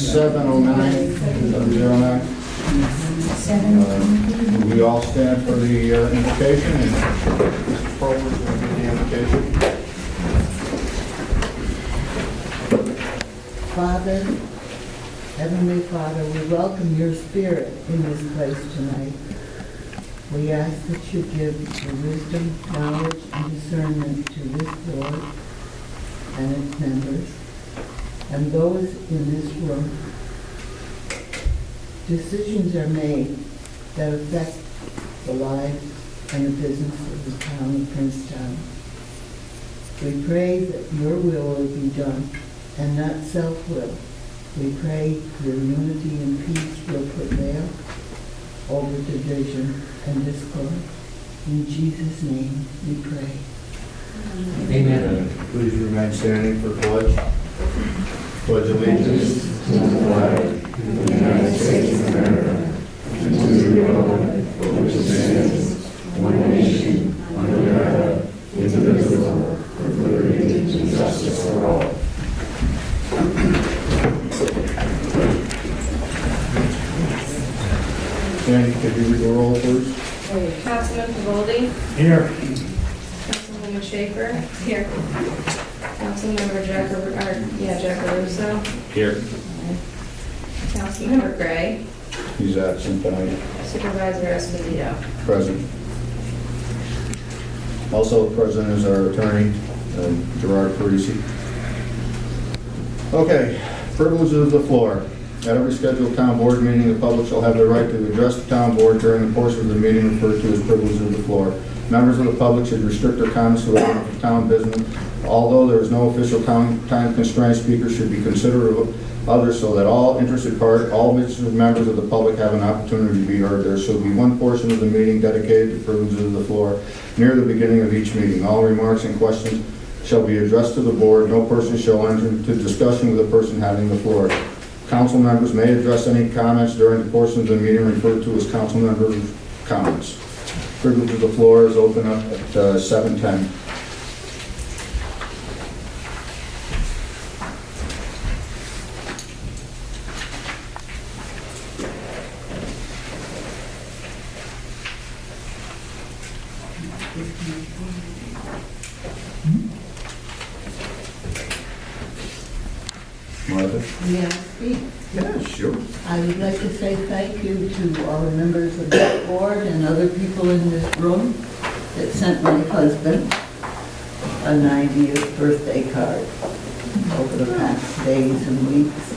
709, 709. We all stand for the invocation, and Mr. Prober is going to do the invocation. Father, Heavenly Father, we welcome your spirit in this place tonight. We ask that you give the wisdom, knowledge, and discernment to this board and its members, and those in this room. Decisions are made that affect the lives and the business of the town of Princetown. We pray that your will be done and not self-will. We pray your unity and peace will prevail over division and discord. In Jesus' name we pray. Amen. Please remain standing for pledge. Pledge allegiance to the flag of the United States of America and to the republic for which it stands, one nation, under God, indivisible, with liberty and justice for all. Sandy, could you read the roll, please? Councilman Pavoldi? Here. Councilwoman Schaefer? Here. Councilmember Jack Russo? Here. Councilmember Gray? He's absent tonight. Supervisor Esposito? Present. Also present is our attorney, Gerard Parisi. Okay, privileges of the floor. At every scheduled town board meeting, the public shall have the right to address the town board during the course of the meeting referred to as privileges of the floor. Members of the public should restrict their comments to the town business. Although there is no official time constraint, speakers should be considerate of others so that all interested parties, all members of the public have an opportunity to be heard. There shall be one portion of the meeting dedicated to privileges of the floor near the beginning of each meeting. All remarks and questions shall be addressed to the board. No person shall enter into discussion with the person having the floor. Council members may address any comments during the portion of the meeting referred to as council member comments. Privilege of the floor is open up at 7:10. Martha? May I speak? Yeah, sure. I would like to say thank you to all the members of this board and other people in this room that sent my husband a 90th birthday card over the past days and weeks.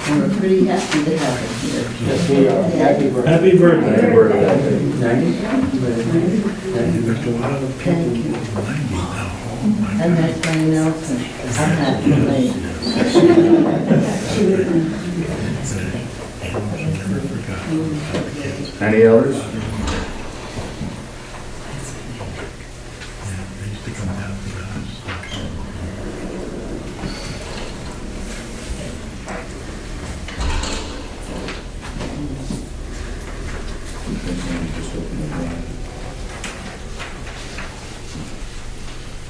And we're pretty happy to have him here. Yes, we are. Happy birthday. Happy birthday. Happy birthday. Thank you. And that's Diane Nelson. I'm happy to play. Any others?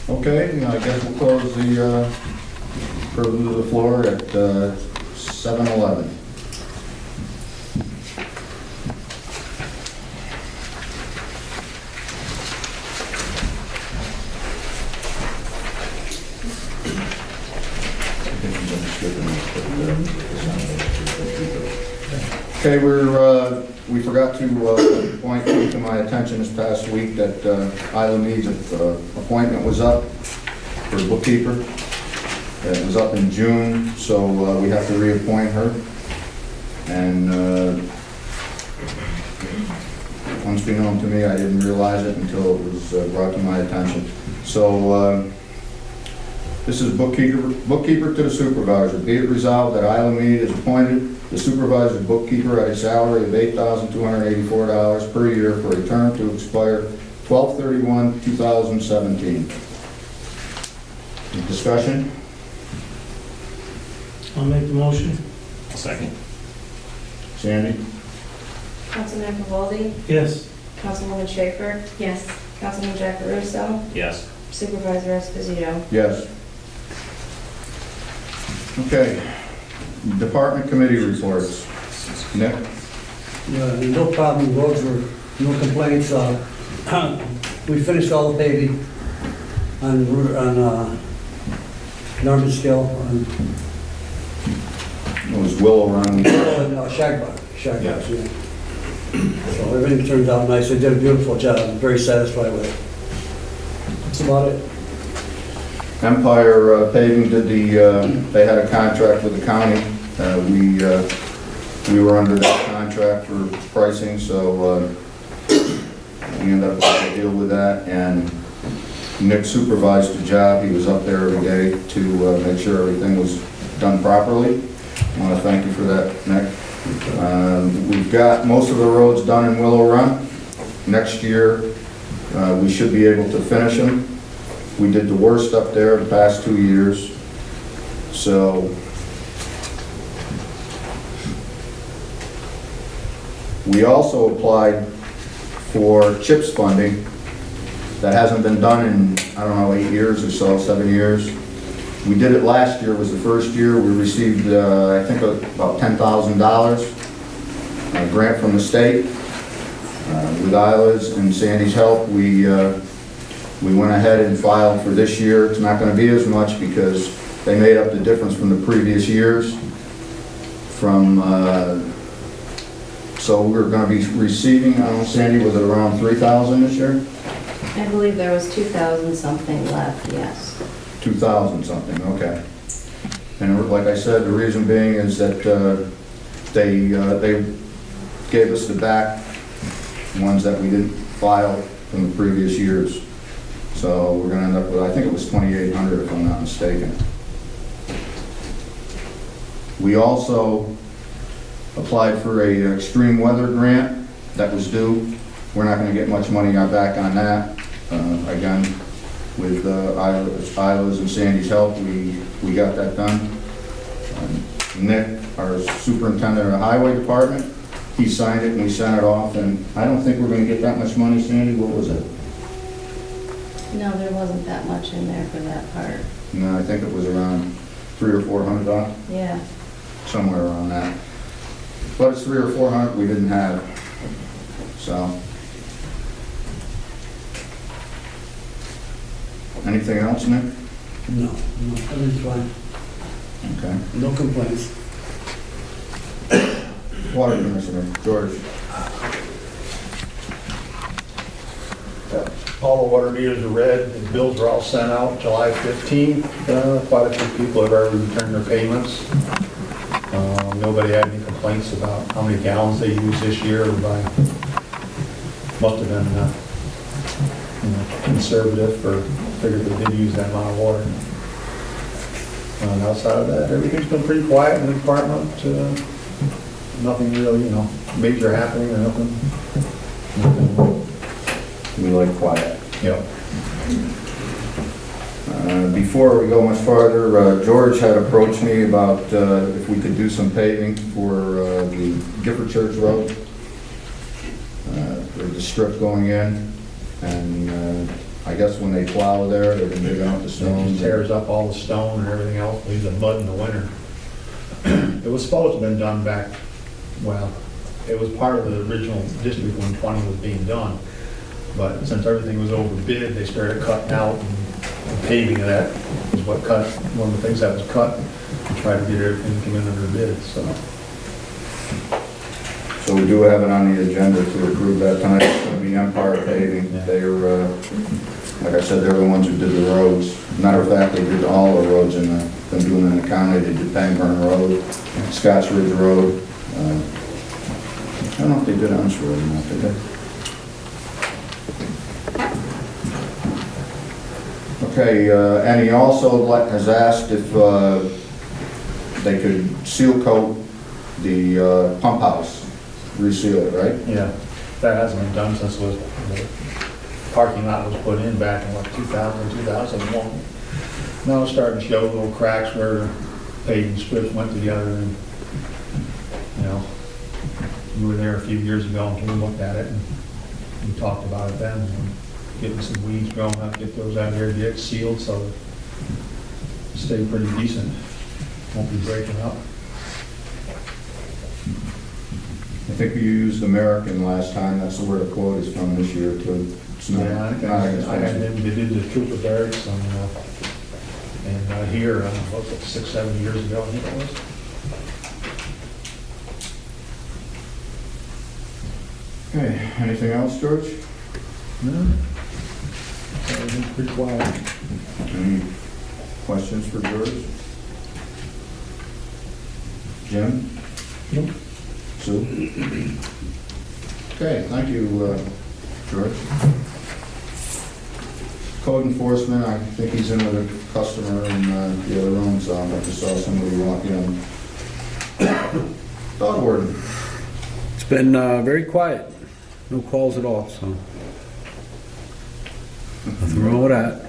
Okay, I guess we'll close the privilege of the floor at 7:11. Okay, we forgot to point to my attention this past week that Isla Mead's appointment was up for bookkeeper. It was up in June, so we have to reappoint her. And unbeknown to me, I didn't realize it until it was brought to my attention. So this is bookkeeper to the supervisor. Be it resolved that Isla Mead is appointed the supervisor's bookkeeper at a salary of $8,284 per year for a term to expire 12/31/2017. Any discussion? I'll make the motion. I'll second. Sandy? Councilman Pavoldi? Yes. Councilwoman Schaefer? Yes. Councilman Jack Russo? Yes. Supervisor Esposito? Yes. Okay. Department committee reports. Nick? Yeah, no problem, roads were, no complaints. We finished all the paving on Norman Still, on It was Willow Run. Shagbark, yeah. So everything turned out nice, they did a beautiful job, I'm very satisfied with it. That's about it. Empire Paving did they had a contract with the county. We were under that contract for pricing, so we ended up with a deal with that, and Nick supervised the job. He was up there every day to make sure everything was done properly. I want to thank you for that, Nick. We've got most of the roads done in Willow Run. Next year, we should be able to finish them. We did the worst up there the past 2 years, so we also applied for CHIPS funding. That hasn't been done in, I don't know, 8 years or so, 7 years. We did it last year, was the first year. We received, I think, about $10,000, a grant from the state. With Isla's and Sandy's help, we went ahead and filed for this year. It's not going to be as much because they made up the difference from the previous years. So we're going to be receiving, I don't know, Sandy, was it around 3,000 this year? I believe there was 2,000 something left, yes. 2,000 something, okay. And like I said, the reason being is that they gave us the back ones that we didn't file from the previous years. So we're going to end up with, I think it was 2,800 if I'm not mistaken. We also applied for a extreme weather grant that was due. We're not going to get much money back on that. Again, with Isla's and Sandy's help, we got that done. Nick, our superintendent of the highway department, he signed it and we sent it off, and I don't think we're going to get that much money, Sandy. What was it? No, there wasn't that much in there for that part. No, I think it was around $300 or $400, Yeah. somewhere around that. But it's $300 or $400 we didn't have, so. Anything else, Nick? No, everything's fine, Okay. no complaints. Water Commissioner, George. All the water meters are read, the bills are all sent out July 15th. Quite a few people have already returned their payments. Nobody had any complaints about how many gallons they used this year. Everybody must have been conservative, or figured they did use that amount of water. And outside of that, everything's been pretty quiet in the department. Nothing really, major happening or nothing. We like quiet. Yep. Before we go much farther, George had approached me about if we could do some paving for the Gifford Church Road, for the strip going in, and I guess when they plow there, they're going to dig out the It stones. just tears up all the stone and everything else, leaves the mud in the winter. It was supposed to have been done back, well, it was part of the original district when 20 was being done. But since everything was overbid, they started cutting out, and the paving of that was what cut, one of the things that was cut, to try to get everything to come in under bid, so. So we do have it on the agenda to approve that tonight. It's going to be Empire Paving. Yeah. They're, like I said, they're the ones who did the roads. Matter of fact, they did all the roads been doing in the county. They did Pangburn Road, Scotts Ridge Road. I don't know if they did Hunts Road or not, did they? Okay, and he also has asked if they could seal coat the pump house, reseal it, right? Yeah, that hasn't been done since the parking lot was put in back in 2001. Now it's starting to show little cracks where the paving strips went together, and, we were there a few years ago and we looked at it and we talked about it then. Getting some weeds growing up, get those out here, get it sealed so it stay pretty decent, won't be breaking up. think you used American last time, that's where the quote is from this year too. It's not- Yeah, not I had expensive. them, they did the trooper barracks and here, I don't know, what was it, 6, 7 years ago, I think it was. Okay, anything else, George? No. Everything's pretty quiet. Any questions for George? Jim? Nope. Sue? Okay, thank you, George. Code enforcement, I think he's in with a customer in the other room, so I just saw somebody walk in. Dog warden. It's been very quiet. No calls at all, so. Nothing wrong with that.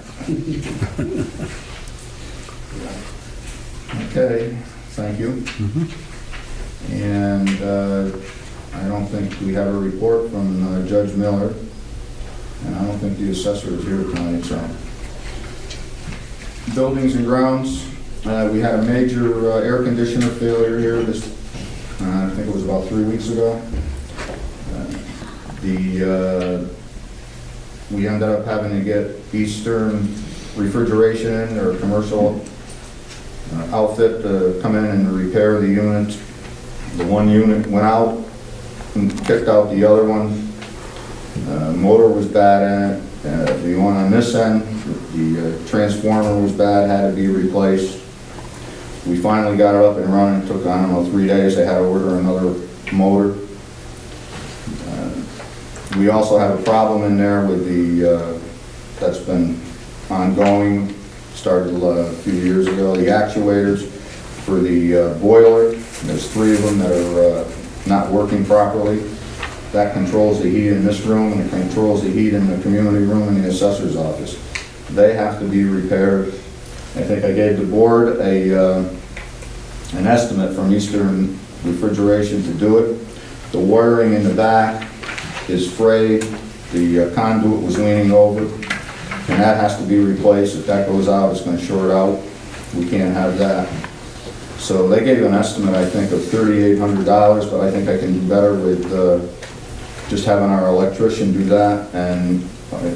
Okay, thank you. And I don't think we have a report from Judge Miller, and I don't think the assessor is here tonight, so. Buildings and grounds, we had a major air conditioner failure here this, I think it was about 3 weeks ago. We ended up having to get Eastern Refrigeration or commercial outfit to come in and repair the unit. The one unit went out and kicked out the other one. Motor was bad in it. The one on this end, the transformer was bad, had to be replaced. We finally got it up and running. It took, I don't know, 3 days. They had to order another motor. We also have a problem in there with the, that's been ongoing, started a few years ago, the actuators for the boiler. There's 3 of them that are not working properly. That controls the heat in this room, and it controls the heat in the community room and the assessor's office. They have to be repaired. I think I gave the board an estimate from Eastern Refrigeration to do it. The wiring in the back is frayed, the conduit was leaning over, and that has to be replaced. If that goes out, it's going to short out. We can't have that. So they gave an estimate, I think, of $3,800, but I think I can do better with just having our electrician do that, and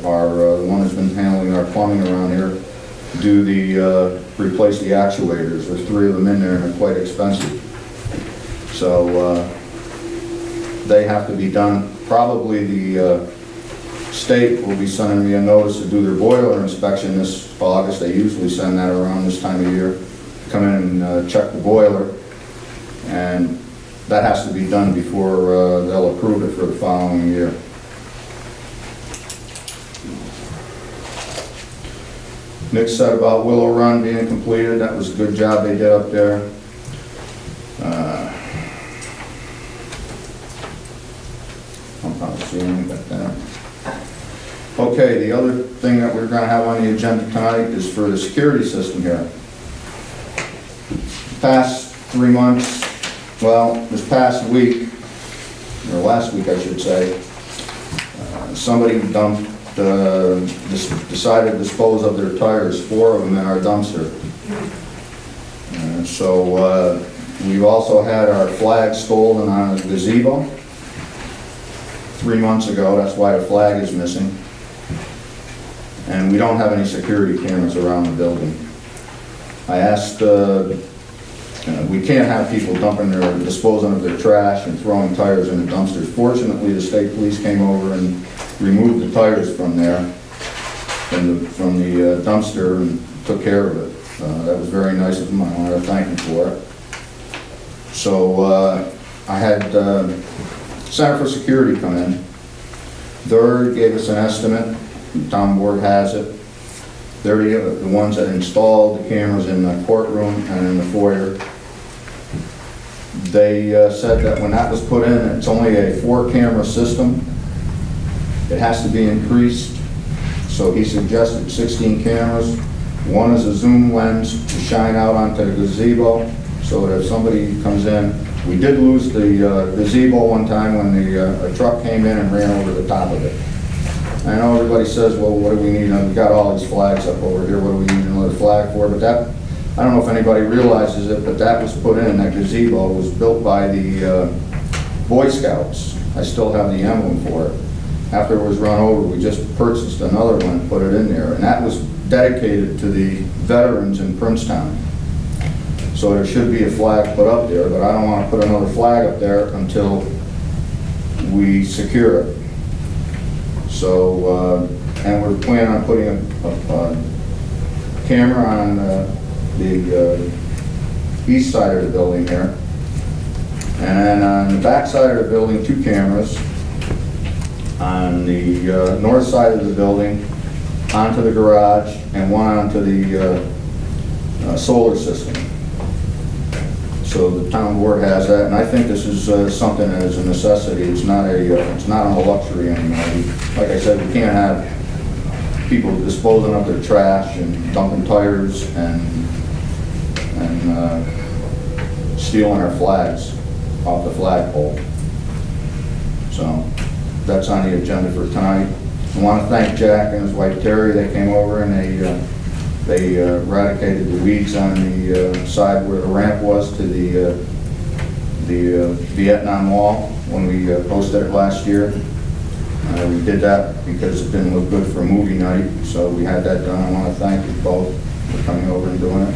our the one who's been handling our plumbing around here do the replace the actuators. There's 3 of them in there, and they're quite expensive. So they have to be done. Probably the state will be sending me a notice to do their boiler inspection this August. They usually send that around this time of year. Come in and check the boiler, and that has to be done before they'll approve it for the following year. Nick said about Willow Run being completed. That was a good job they did up there. I'm not seeing it there. Okay, the other thing that we're going to have on the agenda tonight is for the security system here. Past 3 months, well, this past week, or last week I should say, somebody dumped, decided to dispose of their tires, 4 of them in our dumpster. So we've also had our flag stolen on a gazebo 3 months ago. That's why the flag is missing. And we don't have any security cameras around the building. I asked, we can't have people disposing of their trash and throwing tires in the dumpsters. Fortunately, the state police came over and removed the tires from there, from the dumpster, and took care of it. That was very nice of them. I want to thank them for it. So I had Center for Security come in. They gave us an estimate. The town board has it. They're the ones that installed the cameras in the courtroom and in the foyer. They said that when that was put in, it's only a 4-camera system. It has to be increased. So he suggested 16 cameras. One is a zoom lens to shine out onto the gazebo, so that if somebody comes in, we did lose the gazebo one time when a truck came in and ran over the top of it. I know everybody says, well, what do we need? We got all these flags up over here. What do we need another flag for? But that, I don't know if anybody realizes it, but that was put in, that gazebo was built by the Boy Scouts. I still have the emblem for it. After it was run over, we just purchased another one and put it in there, and that was dedicated to the veterans in Princetown. So there should be a flag put up there, but I don't want to put another flag up there until we secure it. So, and we're planning on putting a camera on the east side of the building there. And then on the back side of the building, 2 cameras. On the north side of the building, onto the garage, and one onto the solar system. So the town board has that, and I think this is something that is a necessity. It's not a luxury anymore. Like I said, we can't have people disposing of their trash and dumping tires and stealing our flags off the flagpole. So that's on the agenda for tonight. I want to thank Jack and his wife Terry. They came over and they eradicated the weeds on the side where the ramp was to the Vietnam Wall when we posted it last year. We did that because it didn't look good for a movie night, so we had that done. I want to thank you both for coming over and doing it.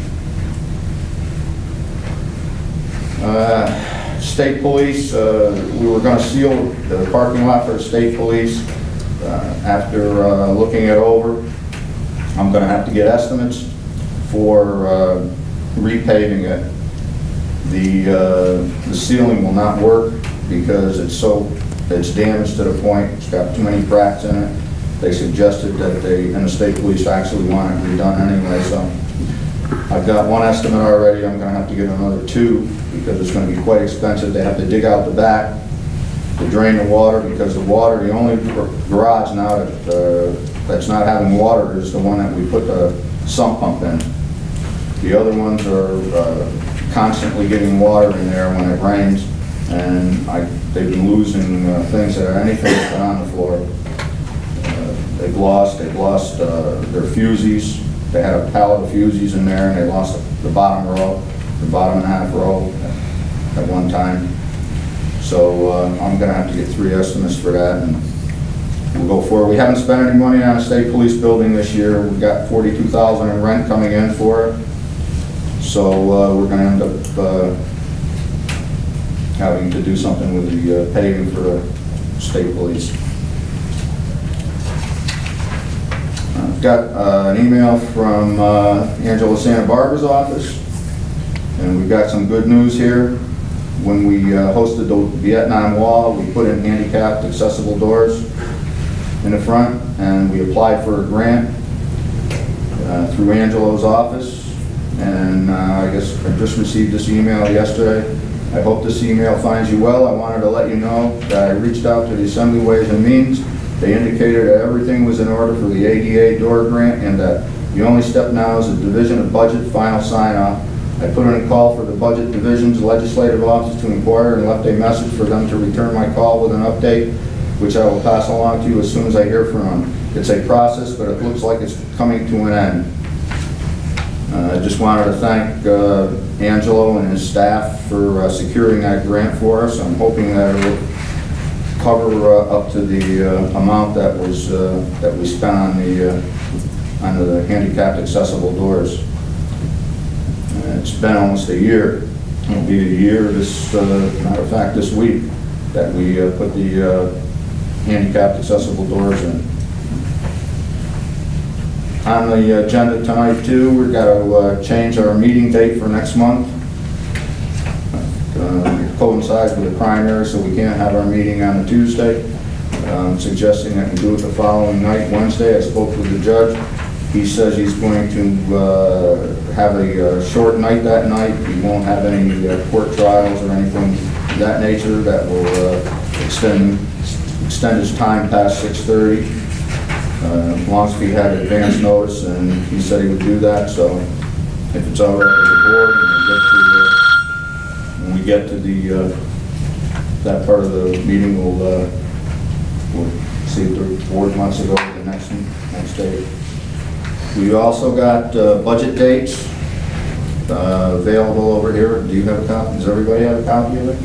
State Police, we were going to seal the parking lot for the State Police. After looking it over, I'm going to have to get estimates for repaving it. The ceiling will not work because it's damaged to the point, it's got too many cracks in it. They suggested that and the State Police actually want it redone anyway, so I've got one estimate already. I'm going to have to get another 2 because it's going to be quite expensive. They have to dig out the back to drain the water, because the only garage now that's not having water is the one that we put the sump pump in. The other ones are constantly getting water in there when it rains, and they've been losing things that are anything that's been on the floor. They've lost their fusees. They had a pallet of fusees in there, and they lost the bottom row, the bottom half row at one time. So I'm going to have to get 3 estimates for that, and we'll go forward. We haven't spent any money on a state police building this year. We've got $42,000 in rent coming in for it. So we're going to end up having to do something with the paving for the state police. I've got an email from Angela Santa Barbara's office, and we've got some good news here. When we hosted the Vietnam Wall, we put in handicapped accessible doors in the front, and we applied for a grant through Angelo's office. And I guess I just received this email yesterday. I hope this email finds you well. I wanted to let you know that I reached out to the Assembly Ways and Means. They indicated that everything was in order for the ADA door grant, and that the only step now is the Division of Budget final sign-off. I put in a call for the Budget Division's legislative office to inquire and left a message for them to return my call with an update, which I will pass along to you as soon as I hear from them. It's a process, but it looks like it's coming to an end. I just wanted to thank Angelo and his staff for securing that grant for us. I'm hoping that it will cover up to the amount that we spent on the handicapped accessible doors. It's been almost a year. It'll be a year matter of fact, this week that we put the handicapped accessible doors in. On the agenda tonight too, we've got to change our meeting date for next month. It coincides with the primary, so we can't have our meeting on a Tuesday. Suggesting that we do it the following night, Wednesday. I spoke with the judge. He says he's going to have a short night that night. He won't have any court trials or anything of that nature that will extend his time past 6:30. As long as he had advance notice, and he said he would do that. So if it's all right with the board, and when we get to that part of the meeting, we'll see if the board wants to go to the next date. We also got budget dates available over here. Do you have a copy? Does everybody have a copy of it?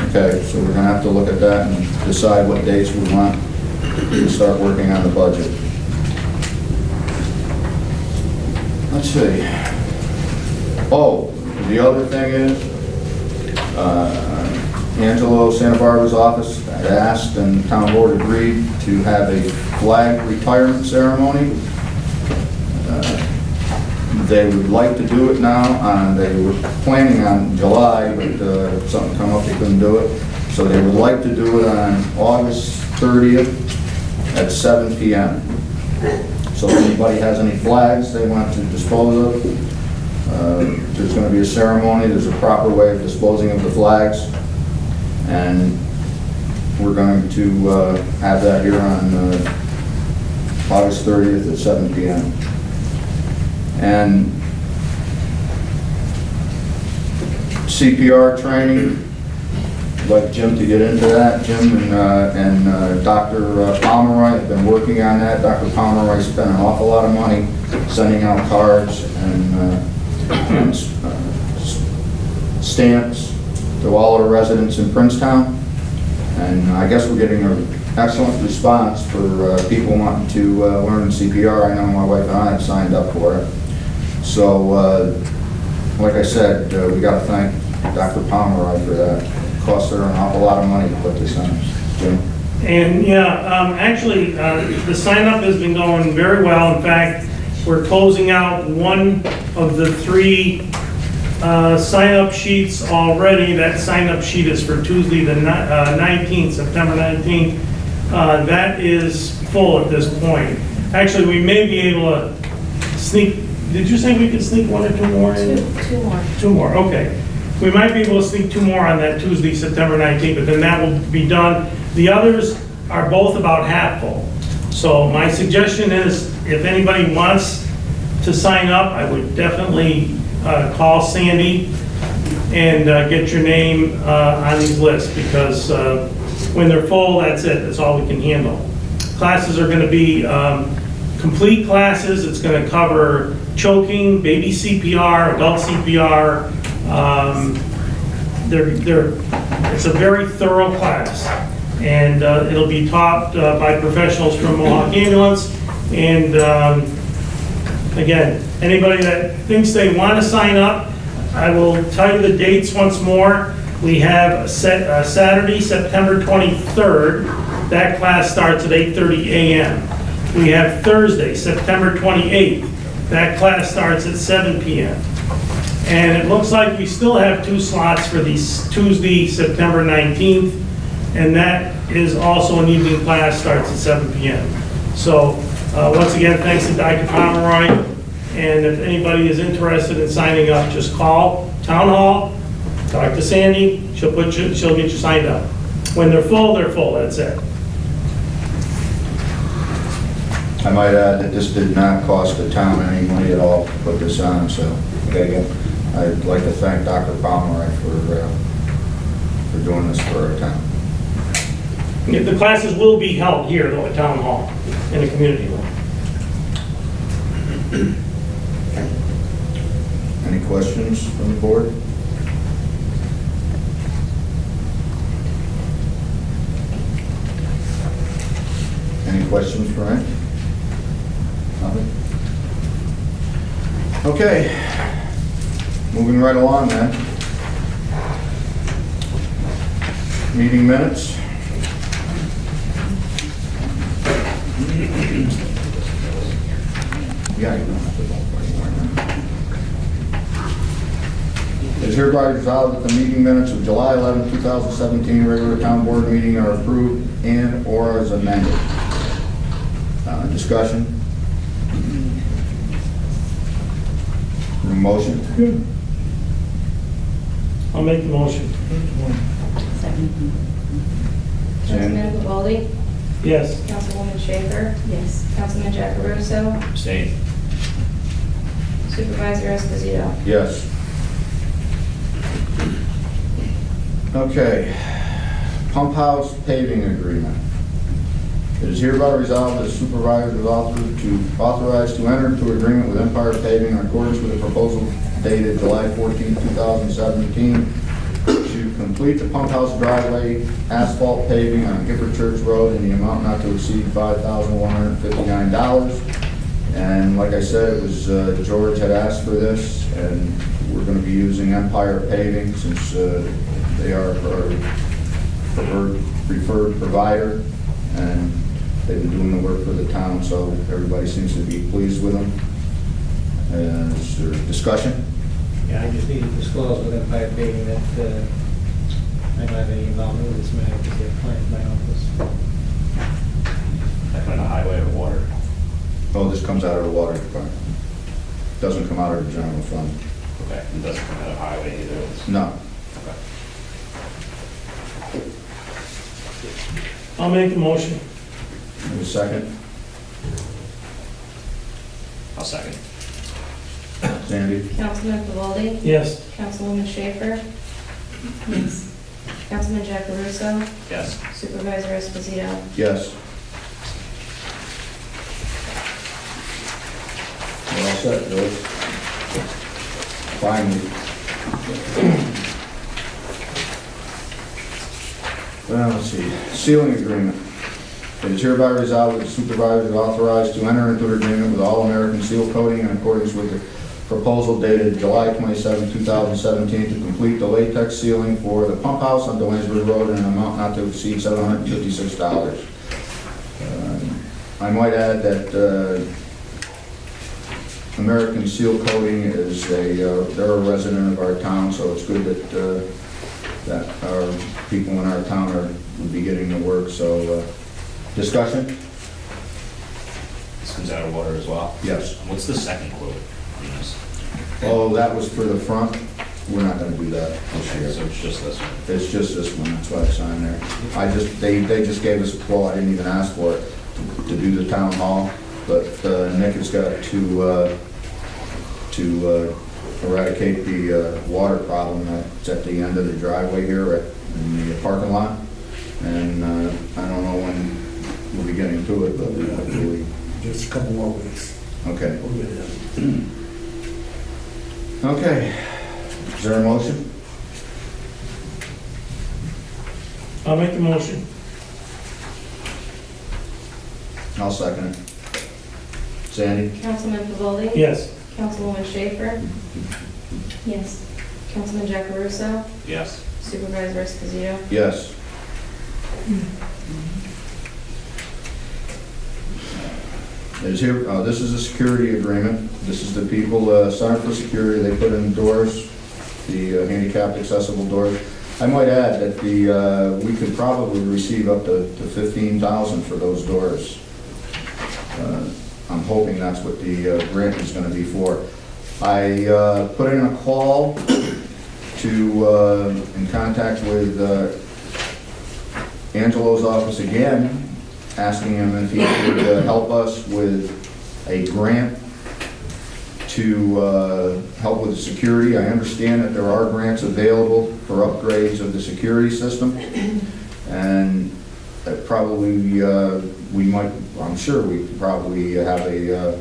Okay, so we're gonna have to look at that and decide what dates we want to start working on the budget. Let's see. Oh, the other thing is, Angelo Santa Barbara's office had asked and the town board agreed to have a flag retirement ceremony. They would like to do it now, they were planning on July, but something come up, they couldn't do it. So they would like to do it on August 30th at 7 p.m. So if anybody has any flags they want to dispose of, there's going to be a ceremony, there's a proper way of disposing of the flags, and we're going to have that here on August 30th at 7 p.m. And CPR training, I'd like Jim to get into that. Jim and Dr. Pomeroy have been working on that. Dr. Pomeroy spent an awful lot of money sending out cards and stamps to all our residents in Princetown. And I guess we're getting an excellent response for people wanting to learn CPR. I know my wife and I have signed up for it. So, like I said, we got to thank Dr. Pomeroy for that. It cost her an awful lot of money to put this on. Jim? And actually, the sign-up has been going very well. In fact, we're closing out one of the 3 sign-up sheets already. That sign-up sheet is for Tuesday, the 19th, September 19th. That is full at this point. Actually, we may be able to sneak, did you say we could sneak 1 or 2 more in? Two more. 2 more, okay. We might be able to sneak 2 more on that Tuesday, September 19th, but then that will be done. The others are both about half full. So my suggestion is, if anybody wants to sign up, I would definitely call Sandy and get your name on these lists, because when they're full, that's it. That's all we can handle. Classes are going to be complete classes. It's going to cover choking, baby CPR, adult CPR. It's a very thorough class, and it'll be taught by professionals from Mohawk Ambulance. And again, anybody that thinks they want to sign up, I will tell you the dates once more. We have Saturday, September 23rd. That class starts at 8:30 a.m. We have Thursday, September 28th. That class starts at 7 p.m. And it looks like we still have 2 slots for the Tuesday, September 19th. And that is also an evening class, starts at 7 p.m. So once again, thanks to Dr. Pomeroy. And if anybody is interested in signing up, just call Town Hall, talk to Sandy, she'll get you signed up. When they're full, that's it. I might add that this did not cost the town any money at all to put this on, so again, I'd like to thank Dr. Pomeroy for doing this for our town. The classes will be held here, though, at Town Hall, in the community room. Any questions from the board? Any questions for Ryan? Nothing? Okay, moving right along then. Meeting minutes. Yeah, you don't have to vote anymore now. It is hereby resolved that the meeting minutes of July 11, 2017 regular town board meeting are approved and or as amended. Discussion? Motion? I'll make the motion. Councilman Valdi? Yes. Councilwoman Schaefer? Yes. Councilman Jackaruso? Abstain. Supervisor Esposito? Yes. Okay. Pump house paving agreement. It is hereby resolved that the supervisor is authorized to enter into agreement with Empire Paving in accordance with the proposal dated July 14, 2017 to complete the pump house driveway asphalt paving on Gifford Church Road in the amount not to exceed $5,159. And like I said, it was, George had asked for this, and we're gonna be using Empire Paving since, they are our preferred provider, and they've been doing the work for the town, so everybody seems to be pleased with them. Is there discussion? Yeah, I just need to disclose with Empire Paving that I don't have any involvement with this matter because they have planned my office. That kind of highway or water. Oh, this comes out of the water department. Doesn't come out of the general fund. Okay, it doesn't come out of highway either. It's- No. Okay. I'll make the motion. Have a second? I'll second. Sandy? Councilman Pavaldi? Yes. Councilwoman Schaefer? Yes. Councilman Jack Russo? Yes. Supervisor Esposito? Yes. We're all set, George. Finally. Well, let's see, sealing agreement. It is hereby resolved that the supervisor is authorized to enter into an agreement with All American Seal Coating in accordance with the proposal dated July 27, 2017, to complete the latex sealing for the pump house on Delandsburg Road in an amount not to exceed $756. I might add that American Seal Coating is they're a resident of our town, so it's good that our people in our town will be getting the work, so, discussion? This comes out of water as well? Yes. What's the second quote on this? Oh, that was for the front? We're not gonna do that this Okay, year. so it's just this one. It's just this one, that's why it's on there. They just gave us a quote, I didn't even ask for it, to do the town hall, but Nick has got to eradicate the water problem that's at the end of the driveway here in the parking lot. And I don't know when we'll be getting to it, but hopefully. Just a couple more weeks. Okay. We'll get it done. Okay. Is there a motion? I'll make the motion. I'll second it. Sandy? Councilman Pavaldi? Yes. Councilwoman Schaefer? Yes. Councilman Jack Russo? Yes. Supervisor Esposito? Yes. Is here, this is a security agreement. This is the people, Center for Security, they put in doors, the handicapped accessible doors. I might add that we could probably receive up to $15,000 for those doors. I'm hoping that's what the grant is gonna be for. I put in a call in contact with Angelo's office again, asking him if he could help us with a grant to help with the security. I understand that there are grants available for upgrades of the security system, and that probably I'm sure we could probably have a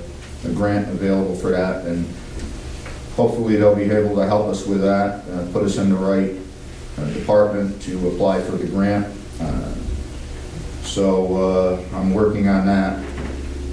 grant available for that, and hopefully they'll be able to help us with that, put us in the right department to apply for the grant. So I'm working on that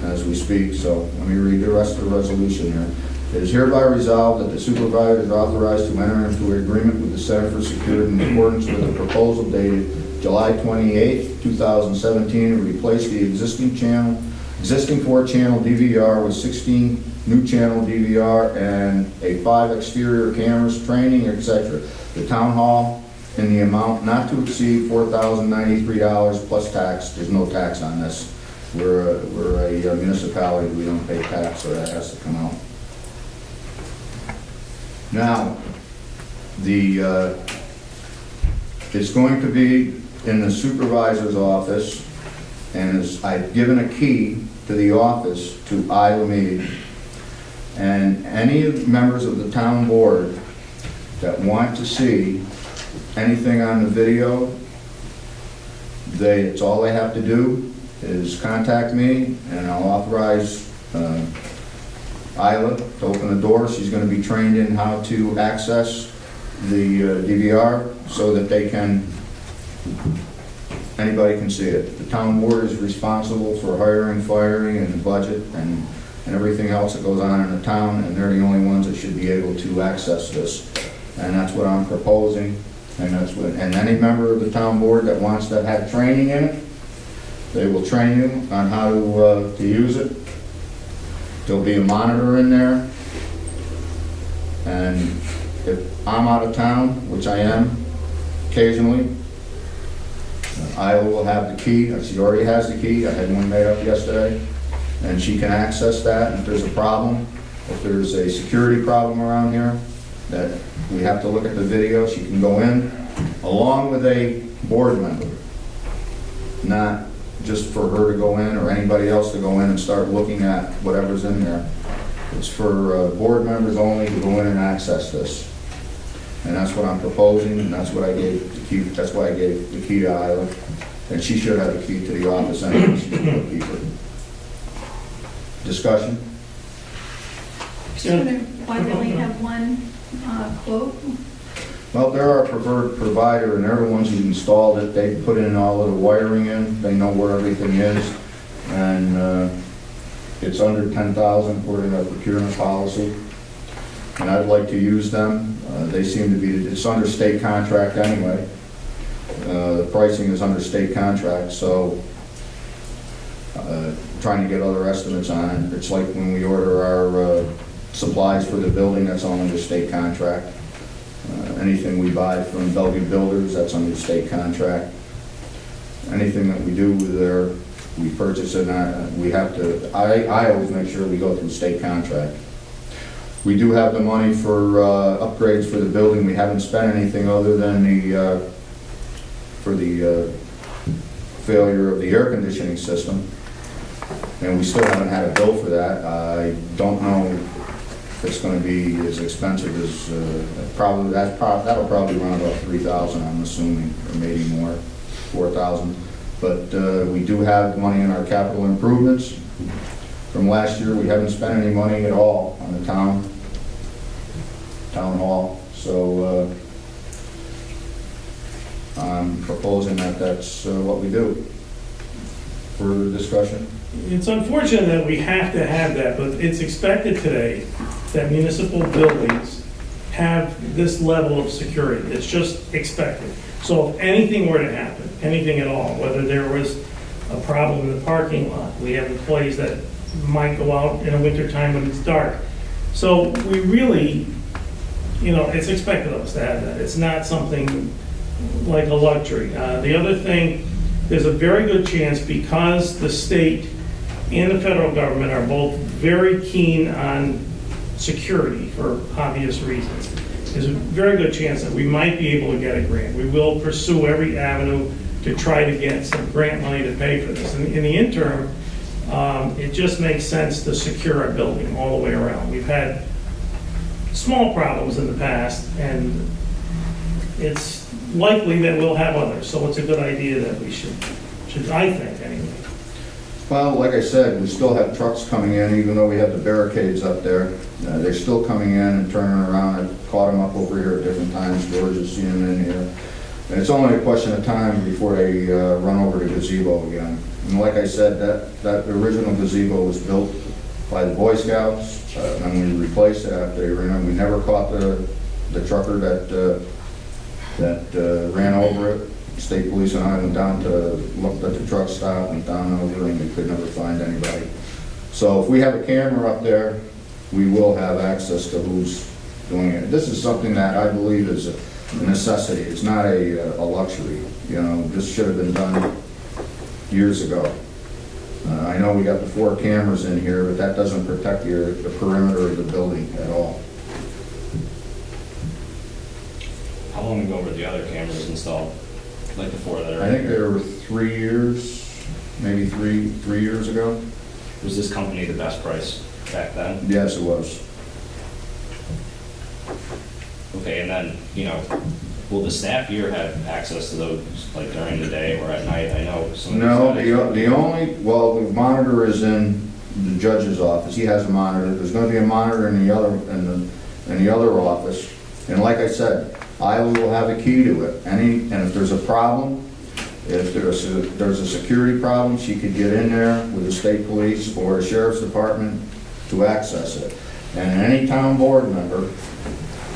as we speak, so let me read the rest of the resolution here. It is hereby resolved that the supervisor is authorized to enter into an agreement with the Center for Security in accordance with the proposal dated July 28, 2017, to replace the existing 4-channel DVR with 16 new channel DVR and 5 exterior cameras, training, etc. The town hall in the amount not to exceed $4,093 plus tax. There's no tax on this. We're a municipality, we don't pay tax, so that has to come out. Now, it's going to be in the supervisor's office, and I've given a key to the office to Isla Mead. And any members of the town board that want to see anything on the video, it's all they have to do is contact me, and I'll authorize Isla to open the door. She's going to be trained in how to access the DVR so that anybody can see it. The town board is responsible for hiring, firing, and the budget, and everything else that goes on in the town, and they're the only ones that should be able to access this. And that's what I'm proposing, and and any member of the town board that wants to have training in it, they will train you on how to use it. There'll be a monitor in there, and if I'm out of town, which I am occasionally, I will have the key. She already has the key. I had one made up yesterday, and she can access that. And if there's a problem, if there's a security problem around here, that we have to look at the video, she can go in along with a board member, not just for her to go in or anybody else to go in and start looking at whatever's in there. It's for board members only to go in and access this. And that's what I'm proposing, and that's what I gave the key, that's why I gave the key to Isla. And she should have the key to the office anyway, she's the bookkeeper. Discussion? Why do we only have one quote? Well, they're our preferred provider, and they're the ones who installed it. They put in all of the wiring in, they know where everything is, and it's under 10,000 according to our procurement policy. And I'd like to use them. They seem to be, it's under state contract anyway. The pricing is under state contract, so trying to get other estimates on it. It's like when we order our supplies for the building, that's all under state contract. Anything we buy from Bellevue Builders, that's under state contract. Anything that we do with we purchase it, we have to, I always make sure we go through state contract. We do have the money for upgrades for the building. We haven't spent anything other than for the failure of the air conditioning system. And we still haven't had a bill for that. I don't know if it's going to be as expensive as, that'll probably run about $3,000, I'm assuming, or maybe more, $4,000. But we do have money in our capital improvements. From last year, we haven't spent any money at all on the town hall. So I'm proposing that that's what we do. Further discussion? It's unfortunate that we have to have that, but it's expected today that municipal buildings have this level of security. It's just expected. So if anything were to happen, anything at all, whether there was a problem in the parking lot, we have employees that might go out in the wintertime when it's dark. So we really, it's expected of us to have that. It's not something like a luxury. The other thing, there's a very good chance, because the state and the federal government are both very keen on security for obvious reasons, there's a very good chance that we might be able to get a grant. We will pursue every avenue to try to get some grant money to pay for this. In the interim, it just makes sense to secure our building all the way around. We've had small problems in the past, and it's likely that we'll have others. So it's a good idea that we should I think, anyway. Well, like I said, we still have trucks coming in, even though we have the barricades up there. They're still coming in and turning around. I've caught them up over here at different times. George has seen them in here. And it's only a question of time before they run over the gazebo again. And like I said, that original gazebo was built by the Boy Scouts, and we replaced it after they ran. We never caught the trucker that ran over it. State police and I went down to look at the truck stop, went down over, and we could never find anybody. So if we have a camera up there, we will have access to who's doing it. This is something that I believe is a necessity. It's not a luxury. This should have been done years ago. I know we got the 4 cameras in here, but that doesn't protect the perimeter of the building at all. How long ago were the other cameras installed? Like the 4 that are I think they were 3 years, maybe three years ago. Was this company the best price back then? Yes, it was. Okay, and then, will the staff here have access to those, like during the day or at night? I know some of these No, guys- the monitor is in the judge's office. He has a monitor. There's going to be a monitor in the other office. And like I said, Isla will have a key to it. And if there's a problem, if there's a security problem, she could get in there with the state police or the sheriff's department to access it. And any town board member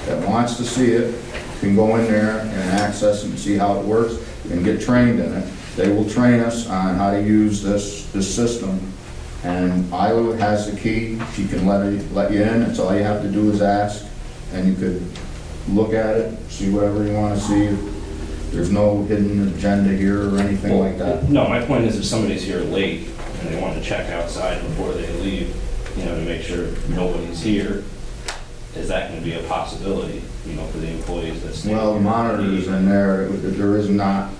that wants to see it can go in there and access it and see how it works and get trained in it. They will train us on how to use this system. And Isla has the key. She can let you in. That's all you have to do is ask. And you could look at it, see whatever you want to see. There's no hidden agenda here or anything like that. No, my point is if somebody's here late and they want to check outside before they leave, to make sure nobody's here, is that going to be a possibility, for the employees that stay? Well, the monitor's in there. There is not.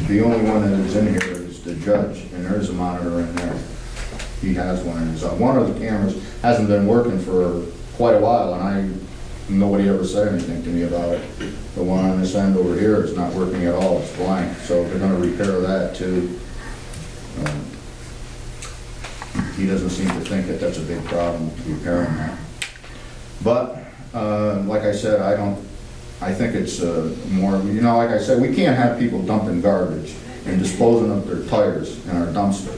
The only one that is in here is the judge, and there is a monitor in there. He has one in his own. One of the cameras hasn't been working for quite a while, and nobody ever said anything to me about it. The one on this end over here is not working at all. It's blank, so they're gonna repair that too. He doesn't seem to think that that's a big problem, repairing that. But, like I said, I think it's more, like I said, we can't have people dumping garbage and disposing of their tires in our dumpster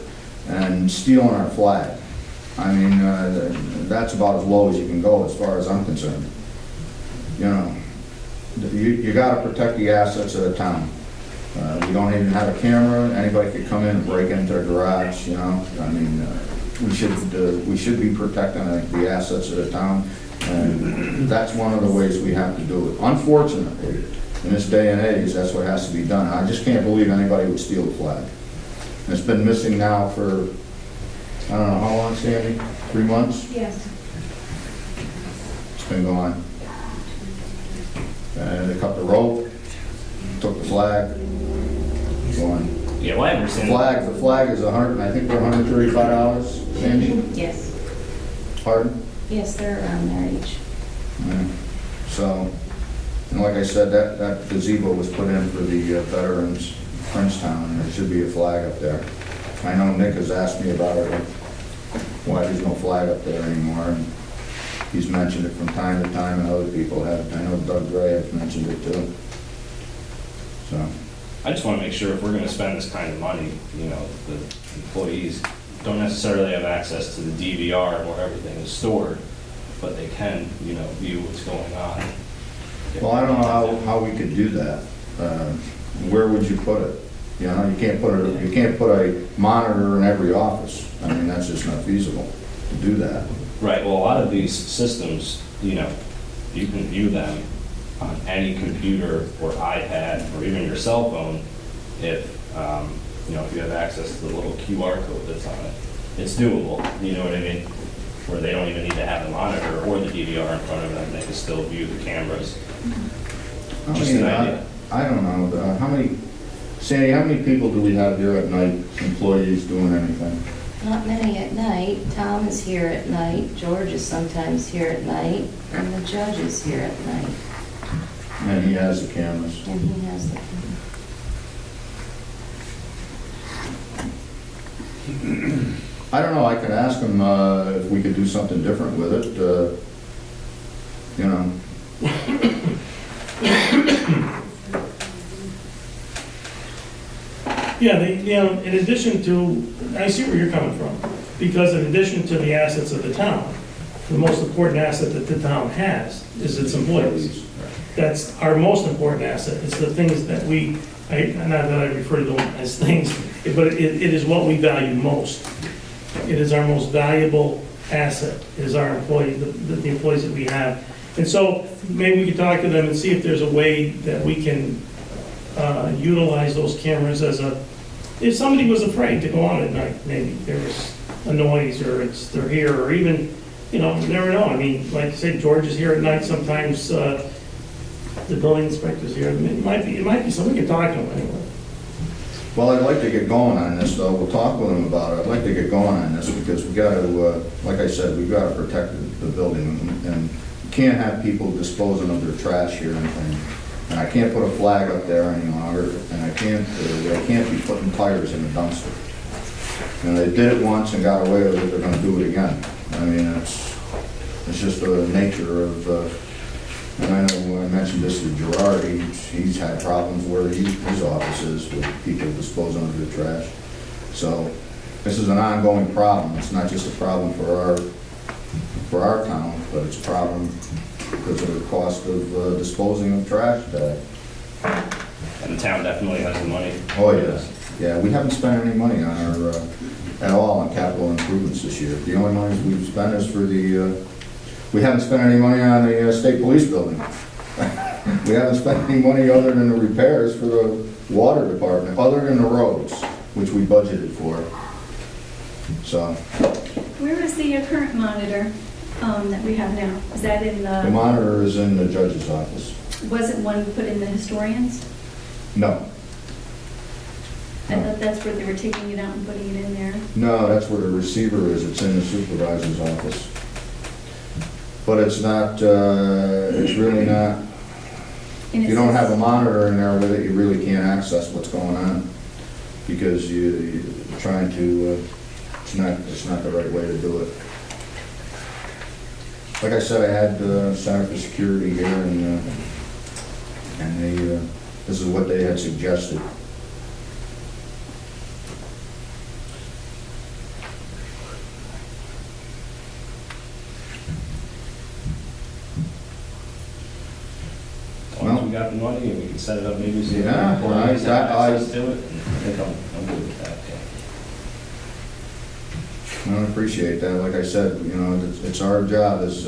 and stealing our flag. I mean, that's about as low as you can go as far as I'm concerned. You gotta protect the assets of the town. We don't even have a camera. Anybody could come in and break into their garage, I mean, we should be protecting the assets of the town. And that's one of the ways we have to do it. Unfortunately, in this day and age, that's what has to be done. I just can't believe anybody would steal the flag. And it's been missing now for, I don't know, how long, Sandy? 3 months? Yes. It's been gone. And they cut the rope, took the flag, gone. Yeah, well, I understand. The flag is I think they're $135, Sandy? Yes. Pardon? Yes, they're around there each. Yeah. So, and like I said, that gazebo was put in for the veterans, Princetown, and there should be a flag up there. I know Nick has asked me about it, why there's no flag up there anymore, and he's mentioned it from time to time, and other people have. I know Doug Gray has mentioned it too. So. I just want to make sure if we're going to spend this kind of money, the employees don't necessarily have access to the DVR where everything is stored, but they can, view what's going on. Well, I don't know how we could do that. Where would you put it? You can't put a monitor in every office. I mean, that's just not feasible to do that. Right, well, a lot of these systems, you can view them on any computer or iPad or even your cell phone if you have access to the little QR code that's on it. It's doable, you know what I mean? Where they don't even need to have a monitor or the DVR in front of them, they can still view the cameras. Just an idea. I don't know, Sandy, how many people do we have here at night, employees doing anything? Not many at night. Tom is here at night. George is sometimes here at night. And the judge is here at night. And he has the cameras. And he has the I don't know, I could ask him if we could do something different with it, Yeah, in addition to, I see where you're coming from, because in addition to the assets of the town, the most important asset that the town has is its employees. That's our most important asset. It's the things that not that I refer to them as things, but it is what we value most. It is our most valuable asset, is our employees, the employees that we have. And so maybe we could talk to them and see if there's a way that we can utilize those cameras if somebody was afraid to go on at night, maybe there was a noise or they're here, or even, you never know. I mean, like I said, George is here at night sometimes, the building inspector's here. I mean, it might be something we can talk to them anyway. Well, I'd like to get going on this, though. We'll talk with them about it. I'd like to get going on this because we got to, like I said, we've got to protect the building, and you can't have people disposing of their trash here and things. And I can't put a flag up there any longer, and I can't be putting tires in the dumpster. And they did it once and got away with it, they're gonna do it again. I mean, it's just the nature of And I know when I mentioned this to Gerard, he's had problems where his office is with people disposing of the trash. So this is an ongoing problem. It's not just a problem for our town, but it's a problem because of the cost of disposing of trash today. And the town definitely has the money. Oh, yes. Yeah, we haven't spent any money on our, at all on capital improvements this year. The only money we've spent is for we haven't spent any money on the state police building. We haven't spent any money other than the repairs for the water department, other than the roads, which we budgeted for. So, Where is the current monitor that we have now? Is that in the the, monitor is in the judge's office. was it one put in the historians? No, I thought that's where they were taking it out and putting it in there. no, that's where the receiver is. It's in the supervisor's office. But it's not, it's really not, And if it you don't says- have a monitor in there with it, you really can't access what's going on. Because you're trying to, it's not the right way to do it. Like I said, I had Center for Security here and they, this is what they had suggested. As long as we got the money and we can set it up maybe so Yeah, the employees have I- access to it, and I think I'm good with that, yeah. I appreciate that. Like I said, you know, it's our job as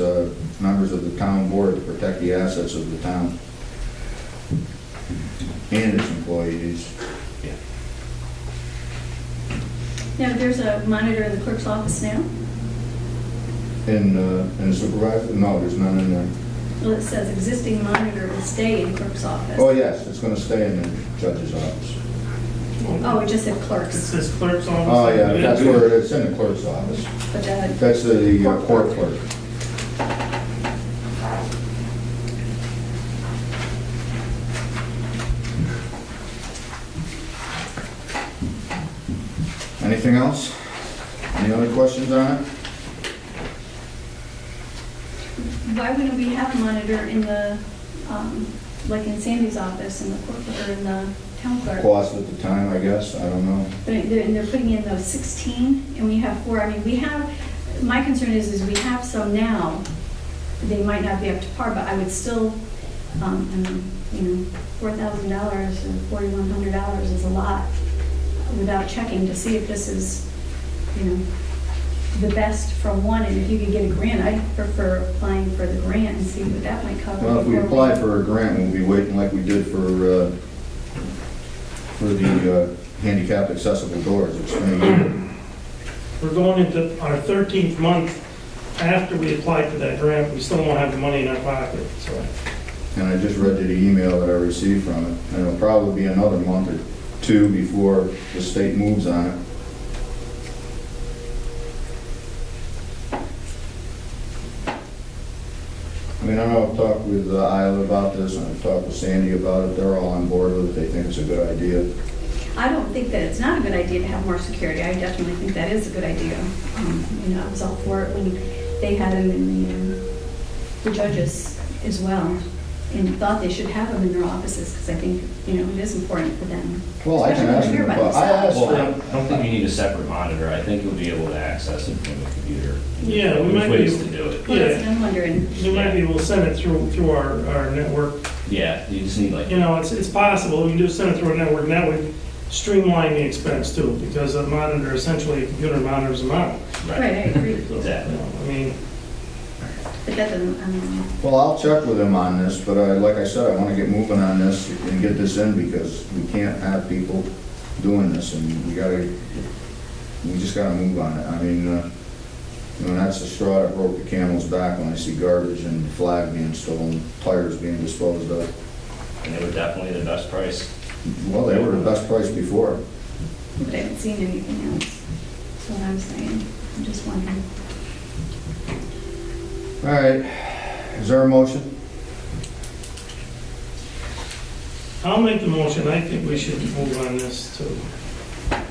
members of the town board to protect the assets of the town and its employees. Now, there's a monitor in the clerk's office now? In the supervisor? No, there's none in there. Well, it says existing monitor will stay in clerk's office. Oh, yes, it's gonna stay in the judge's office. Oh, it just said It clerks, says clerk's office. Oh, yeah, that's where it is, in the clerk's office. but that, That's the court clerk. Anything else? Any other questions on it? why wouldn't we have a monitor in the, like in Sandy's office in the court, or in the town clerk? Cost at the time, I guess, I don't know. But they're putting in those 16, and we have 4. I mean, we have, my concern is we have some now. They might not be up to par, but I would still, I mean, you know, $4,000 or $4,100 is a lot without checking to see if this is, you know, the best from one. And if you could get a grant, I'd prefer applying for the grant and see what that might cover. Well, if we before apply for a grant, we'll be waiting like we did for the handicapped accessible doors. It's been a year. We're going into our 13th month after we applied for that grant. We still don't have the money in our pocket, so. And I just read you the email that I received from it. And it'll probably be another month or two before the state moves on it. I mean, I know I've talked with Isla about this, and I've talked with Sandy about it. They're all on board with it. They think it's a good idea. I don't think that it's not a good idea to have more security. I definitely think that is a good idea. You know, I was all for it when they had them in the judges as well, and thought they should have them in their offices, because I think, you know, it is important for them. Well, I can Especially when ask they're them by about, I themselves. asked Well, I them. don't think you need a separate monitor. I think you'll be able to access it from the computer. Yeah, we There's might ways be, to do it. Well, that's what I'm wondering. we might be able to send it through our network. Yeah, you just need like, You know, it's possible. We can just send it through a network, and that would streamline the expense too, because a monitor, essentially, a computer monitors a monitor. Right, I agree. Exactly. I mean, But that doesn't, I don't know. Well, I'll check with them on this, but like I said, I want to get moving on this and get this in because we can't have people doing this and we just gotta move on it. I mean, you know, that's the straw that broke the camel's back when I see garbage and flag being stolen, tires being disposed of. and they were definitely the best price. Well, they were the best price before. But I haven't seen anything else. That's what I'm saying. I'm just wondering. All right, is there a motion? I'll make the motion. I think we should move on this too.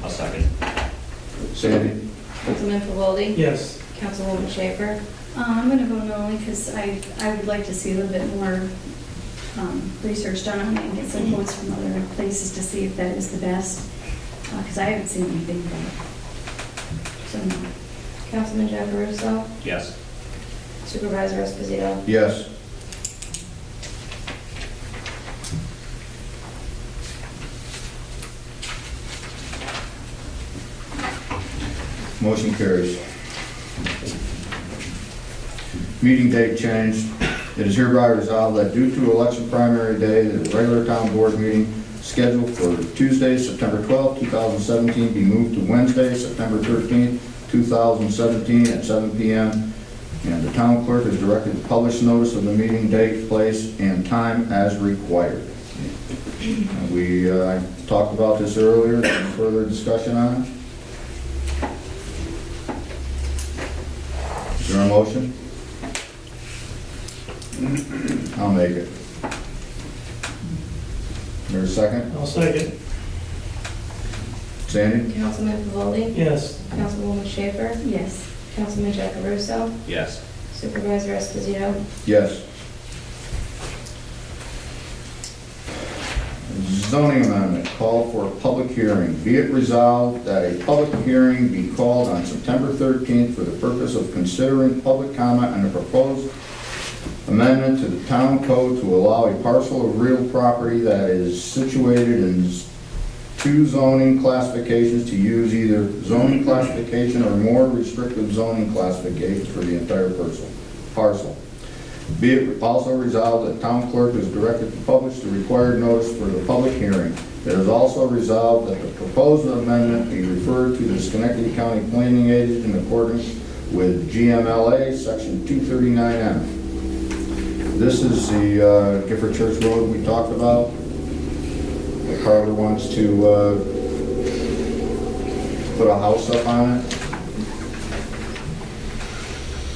I'll second. Sandy? Councilman Pavoldi? Yes. Councilwoman Schaefer? I'm going to vote no only because I would like to see a little bit more research done on it and get some quotes from other places to see if that is the best, because I haven't seen anything about it. So, no. Councilman Giancaruso? Yes. Supervisor Esposito? Yes. Motion carries. Meeting date changed. It is hereby resolved that due to election primary day, the regular town board meeting scheduled for Tuesday, September 12, 2017, be moved to Wednesday, September 13, 2017, at 7 p.m. And the town clerk is directed to publish notice of the meeting date, place, and time as required. We talked about this earlier. Any further discussion on it? Is there a motion? I'll make it. There's a second? I'll second. Sandy? Councilman Pavolli? Yes. Councilwoman Schaefer? yes. Councilman Giancaruso? Yes. Supervisor Esposito? Yes. Zoning amendment, call for a public hearing. Be it resolved that a public hearing be called on September 13th for the purpose of considering public comment on the proposed amendment to the town code to allow a parcel of real property that is situated in two zoning classifications to use either zoning classification or more restrictive zoning classification for the entire parcel. Be it also resolved that town clerk is directed to publish the required notice for the public hearing. It is also resolved that the proposed amendment be referred to the Schenectady County Planning Agent in accordance with GMLA Section 239M. This is the Gifford Church Road we talked about. The Carver wants to put a house up on it.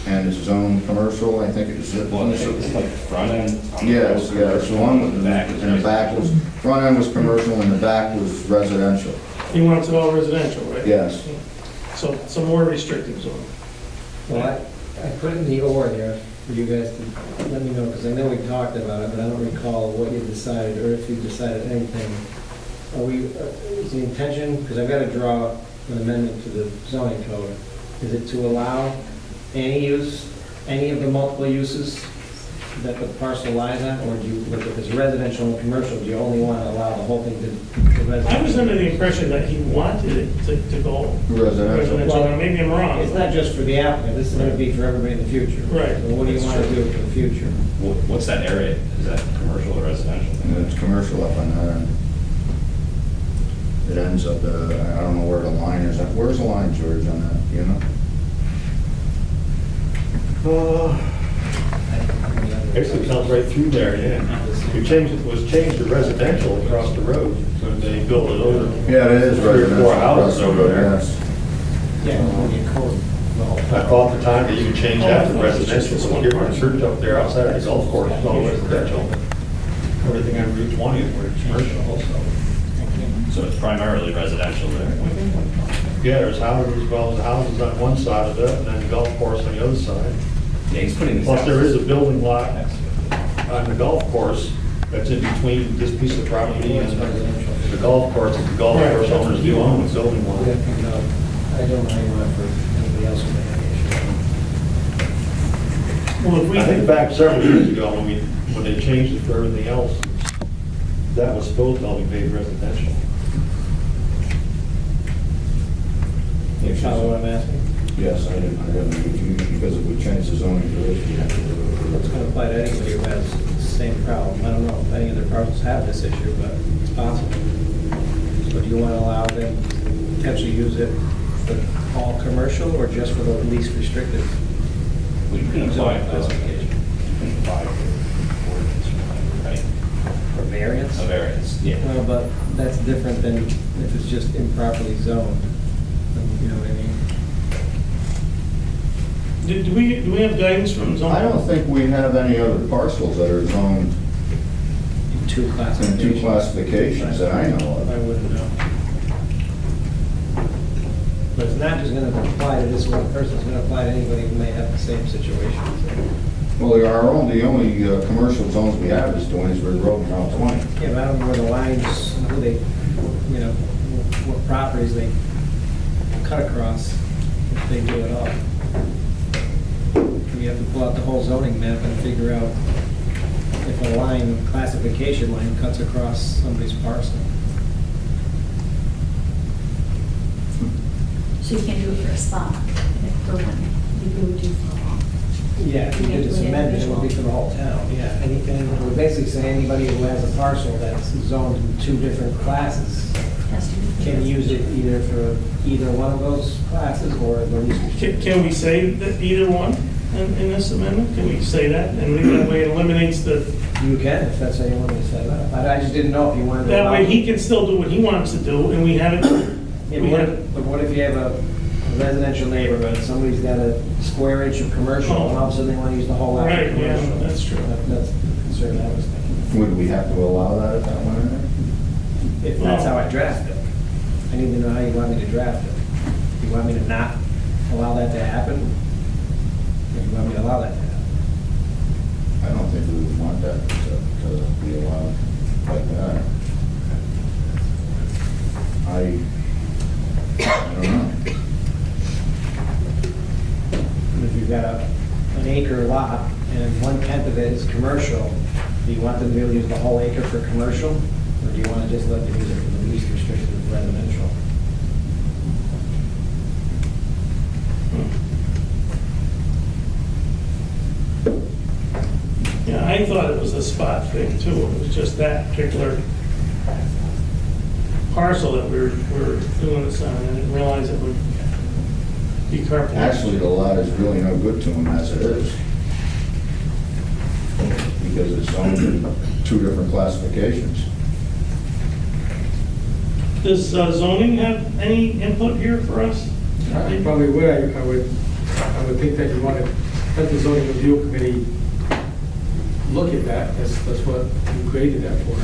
And it's zoned commercial, I think it's. Well, it's like front end. Yes, the one with the back, and the back was, front end was commercial and the back was residential. He wants it all residential, right? Yes. So some more restrictive zone. Well, I put in the or there for you guys to let me know, because I know we talked about it, but I don't recall what you decided, or if you decided anything. Is the intention, because I've got to draw an amendment to the zoning code, is it to allow any use, any of the multiple uses that the parcel lies on, or do you, if it's residential and commercial, do you only want to allow the whole thing to residential? I was under the impression that he wanted it to go Residential. residential, now maybe I'm wrong. It's not just for the applicant, this is going to be for everybody in the future. Right. So what do you want to do for the future? What's that area? Is that commercial or residential? And it's commercial up on that end. It ends up, I don't know where the line is. Where's the line, George, on that, do you know? Basically comes right through there, yeah. It was changed to residential across the road when they built it over. Yeah, it is 3 or residential. 4 houses over there. Yes. Yeah, when you code the whole. I thought at the time they even changed that to residential, so when you're in church up there outside of the golf course, it's all residential. Everything on Route 20 is where it's commercial also. So it's primarily residential there. Yeah, there's houses, well, the houses on one side of it, and then the golf course on the other side. Yeah, he's putting these Plus, there is houses a building lot next to it. on the golf course that's in between this piece of property and the golf course, that the golf course owners do own, the building lot. I don't know how you want it for anybody else who may have an issue. Well, if we I think think back several years ago, when they changed it for everything else, that was supposed to all be made residential. You follow what I'm asking? Yes, I didn't, because if we change the zoning to this, we have to do it. It's going to apply to anybody who has the same problem. I don't know if any other parcels have this issue, but it's possible. So do you want to allow them to potentially use it for all commercial or just for the least restrictive We can apply zoning for classification? right? For variance? A variance, yeah. Well, but that's different than if it's just improperly zoned. You know what I mean? do we have guidance from zoning? I don't think we have any other parcels that are zoned Two in classifications. two classifications that I know I of. wouldn't know. But it's not just gonna apply to this one person, it's gonna apply to anybody who may have the same situation. Well, the only commercial zones we have is Dwaynesburg Road and Route 20. Yeah, but I don't know where the lines, who they, you know, what properties they cut across, if they do at all. You have to pull out the whole zoning map and figure out if a line, classification line cuts across somebody's parcel. So you can't do it for a spot, for one, you would do for all. Yeah, if you did this amendment, it would be for the whole town, yeah. Anything, it would basically say anybody who has a parcel that's zoned in 2 different classes Has to be. can use it either for either one of those classes or the least restricted. Can we say that either one in this amendment? Can we say that? And that way it eliminates the, You can, if that's how you want me to set it up. I just didn't know if you wanted to. that allow- way he can still do what he wants to do, and we have it, Yeah, we but have, but what if you have a residential neighborhood, somebody's got a square inch of commercial, and all of a sudden they want to use the whole lot of right, yeah, commercial? that's true. That's the concern I was thinking. Would we have to allow that if that went in there? If that's how I draft it. I need to know how you want me to draft it. You want me to not allow that to happen? Or you want me to allow that to happen? I don't think we would want that to be allowed like that. I don't know. If you've got an acre lot and 1/10 of it is commercial, do you want them to be able to use the whole acre for commercial? Or do you want to just let them use it for the least restrictive residential? Yeah, I thought it was a spot thing too. It was just that particular parcel that we're doing this on. I didn't realize it would be carport. Actually, the lot is really no good to them as it is. Because it's zoned in 2 different classifications. Does zoning have any input here for us? I probably would. I would think that you want to let the zoning review committee look at that. That's what you created that for.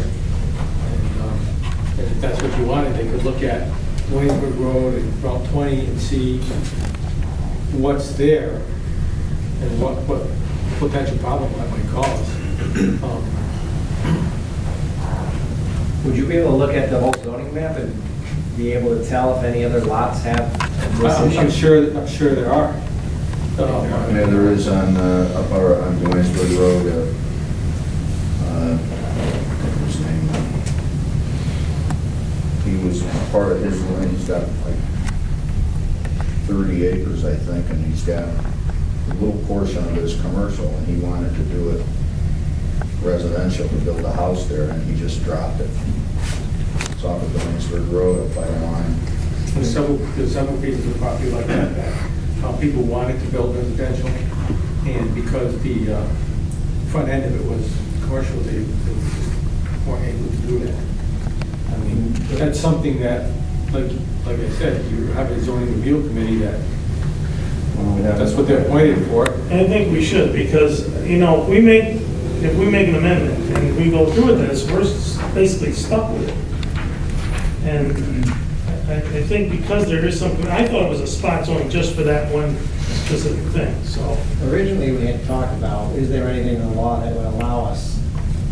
And if that's what you wanted, they could look at Williamsburg Road and Route 20 and see what's there and what potential problem that might cause. Would you be able to look at the whole zoning map and be able to tell if any other lots have this issue? I'm sure there are. Yeah, there is on Dwaynesburg Road, what's his name? He was part of his land, he's got like 30 acres, I think, and he's got a little portion of it is commercial, and he wanted to do it residential to build a house there, and he just dropped it. It's off of Dwaynesburg Road up by the line. There's several pieces of property like that people wanted to build residential, and because the front end of it was commercial, they just weren't able to do that. I mean, that's something that, like I said, you have a zoning review committee that's what they're appointed for. And I think we should, because, you know, if we make an amendment and we go through with this, we're basically stuck with it. And I think because there is something, I thought it was a spot zone just for that one specific thing, so. Originally, we had talked about, is there anything in the law that would allow us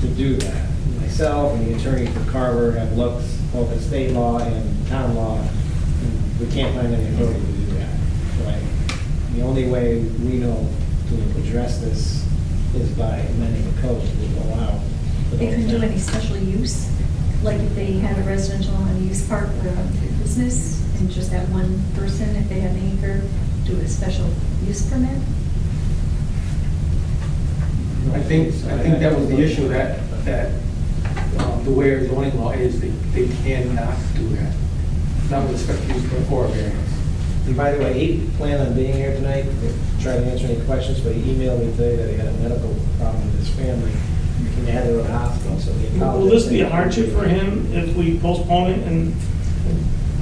to do that? Myself and the attorney for Carver have looked both at state law and town law, and we can't find any authority to do that. Right? The only way we know to address this is by amending the code to allow. the They couldn't do whole any special use, like if they had a residential and use park or a business, and just that one person, if they had an acre, do a special use permit? I think that was the issue, that the way our zoning law is, they cannot do that. Not with respect to use or variance. And by the way, he planned on being here tonight to try to answer any questions, but he emailed me today that he had a medical problem with his family. He had to go to the hospital, so he apologized. Will this be a hardship for him if we postpone it and?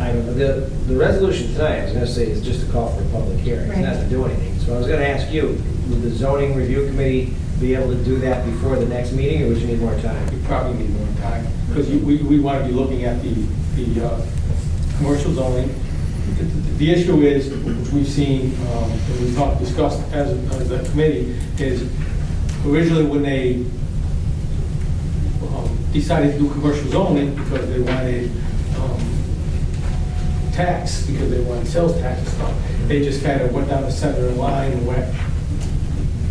I don't know, the resolution tonight, I was gonna say, is just a call for a public hearing, it's not to do anything. So I was gonna ask you, would the zoning review committee be able to do that before the next meeting, or would you need more time? We probably need more time, because we want to be looking at the commercial zoning, the issue is, which we've seen, and we've discussed as a committee, is originally when they decided to do commercial zoning because they wanted tax, because they wanted sales tax and stuff, they just kind of went down the center of the line and went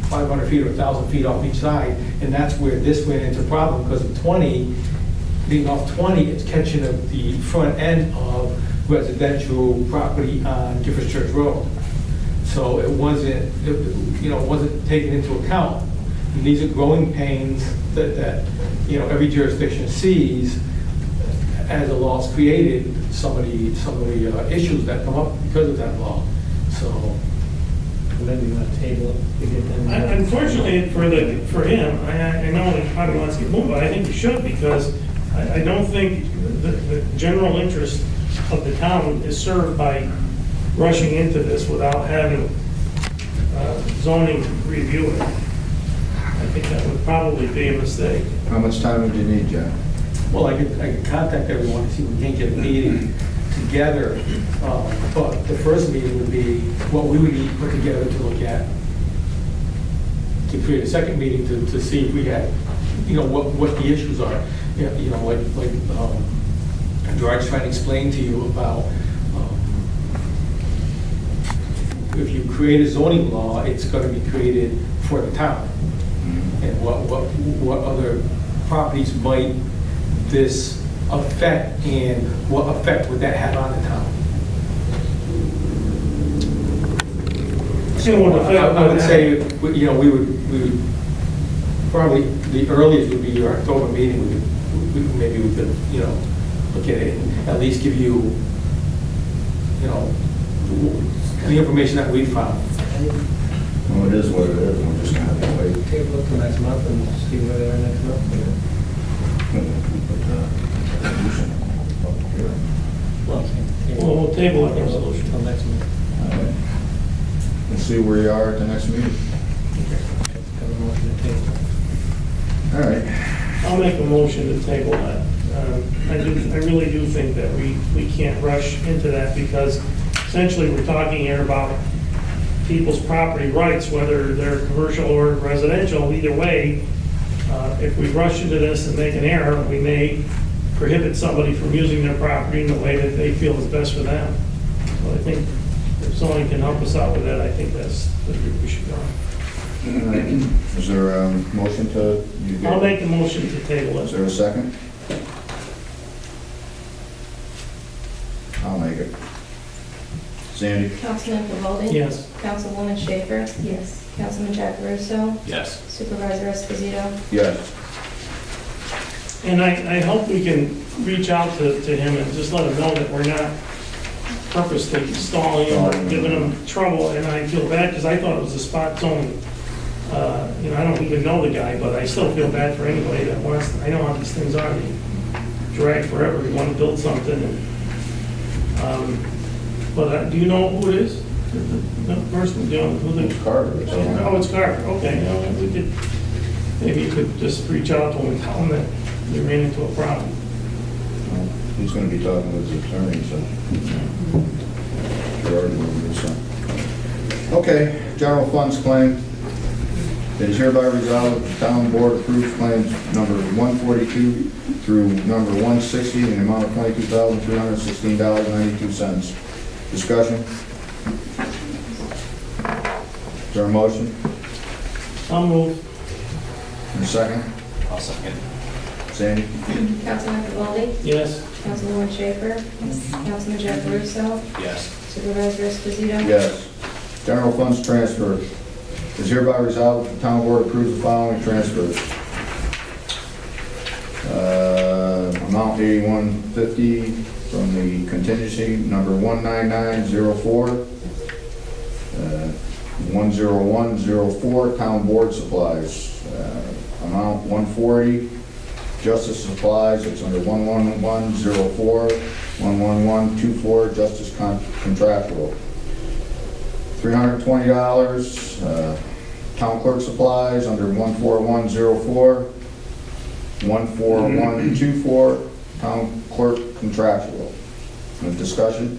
500 feet or 1,000 feet off each side, and that's where this went into problem, because of 20, being off 20, it's catching at the front end of residential property on Gifford Church Road. So it wasn't, it wasn't taken into account. And these are growing pains that every jurisdiction sees as a law is created, some of the issues that come up because of that law. So Maybe you want to table it to get them. Unfortunately, for him, I know he probably wants to get moved, but I think he should, because I don't think the general interest of the town is served by rushing into this without having zoning review it. I think that would probably be a mistake. How much time would you need, John? well, I could contact everyone and see if we can't get a meeting together. But the first meeting would be what we would need to put together to look at, to create a second meeting to see if we had, what the issues are. Like George trying to explain to you about, if you create a zoning law, it's going to be created for the town. And what other properties might this affect, and what effect would that have on the town? I would say, we would probably, the earliest would be your October meeting. Maybe we could, look at it and at least give you, the information that we found. Well, it is what it is, we're just gonna have to wait. Table it till next month and see where they are next month. Well, we'll table it resolution. Till next month. All right. We'll see where you are at the next meeting. Have a motion to table. All right. I'll make a motion to table that. I really do think that we can't rush into that, because essentially we're talking here about people's property rights, whether they're commercial or residential. Either way, if we rush into this and make an error, we may prohibit somebody from using their property in the way that they feel is best for them. So I think if someone can help us out with that, I think that's the route we should go. All right. Is there a motion to? I'll make a motion to table Is it. there a second? I'll make it. Sandy? Councilman Pavoldi? Yes. Councilwoman Schaefer? Yes. Councilman Jack Russo? Yes. Supervisor Esposito? Yes. And I hope we can reach out to him and just let him know that we're not purposely stalling him or giving him trouble. And I feel bad, because I thought it was a spot zoning. I don't even know the guy, but I still feel bad for anybody that wants, I know how these things are, they drag forever, you want to build something. But do you know who it is? The person, who the... It's Carter. Oh, it's Carter, okay. We could, maybe you could just reach out to him and tell him that we ran into a problem. He's gonna be talking with his attorney, so. Gerard will do so. Okay, general funds claim. It is hereby resolved that the town board approves claims number 142 through number 160 in the amount of $22,316.92. Discussion? Is there a motion? I'll move. And a second? I'll second. Sandy? Councilman Pavoldi? Yes. Councilwoman Schaefer? Yes. Councilman Jack Russo? Yes. Supervisor Esposito? Yes. General funds transfer. It is hereby resolved that the town board approves the following transfers. Amount 8150 from the contingency number 19904, 10104 town board supplies. Amount 140 justice supplies, it's under 11104, 11124 justice contractual. $320 town clerk supplies under 14104, 14124 town clerk contractual. Any discussion?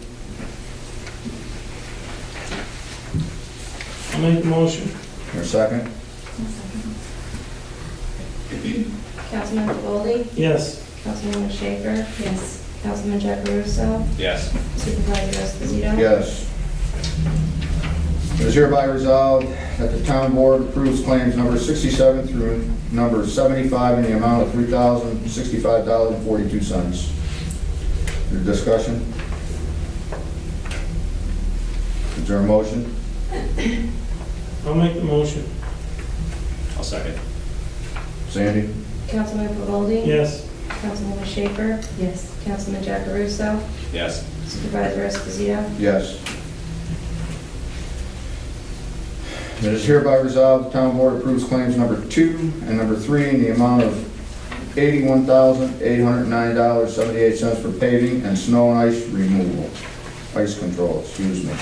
I'll make the motion. Or a second? Councilman Goldie, Yes. Councilwoman Schaefer, Yes. Councilman Jacaruso, Yes. Supervisor Esposito. Yes. It is hereby resolved that the town board approves claims number 67 through number 75 in the amount of $3,065.42. Your discussion? Is there a motion? I'll make the motion. I'll second. Sandy? Councilman Goldie. Yes. Councilwoman Schaefer, Yes. Councilman Jacaruso, Yes. Supervisor Esposito. Yes. It is hereby resolved, the town board approves claims number 2 and number 3 in the amount of $81,809.78 for paving and snow and ice removal, ice control, excuse me.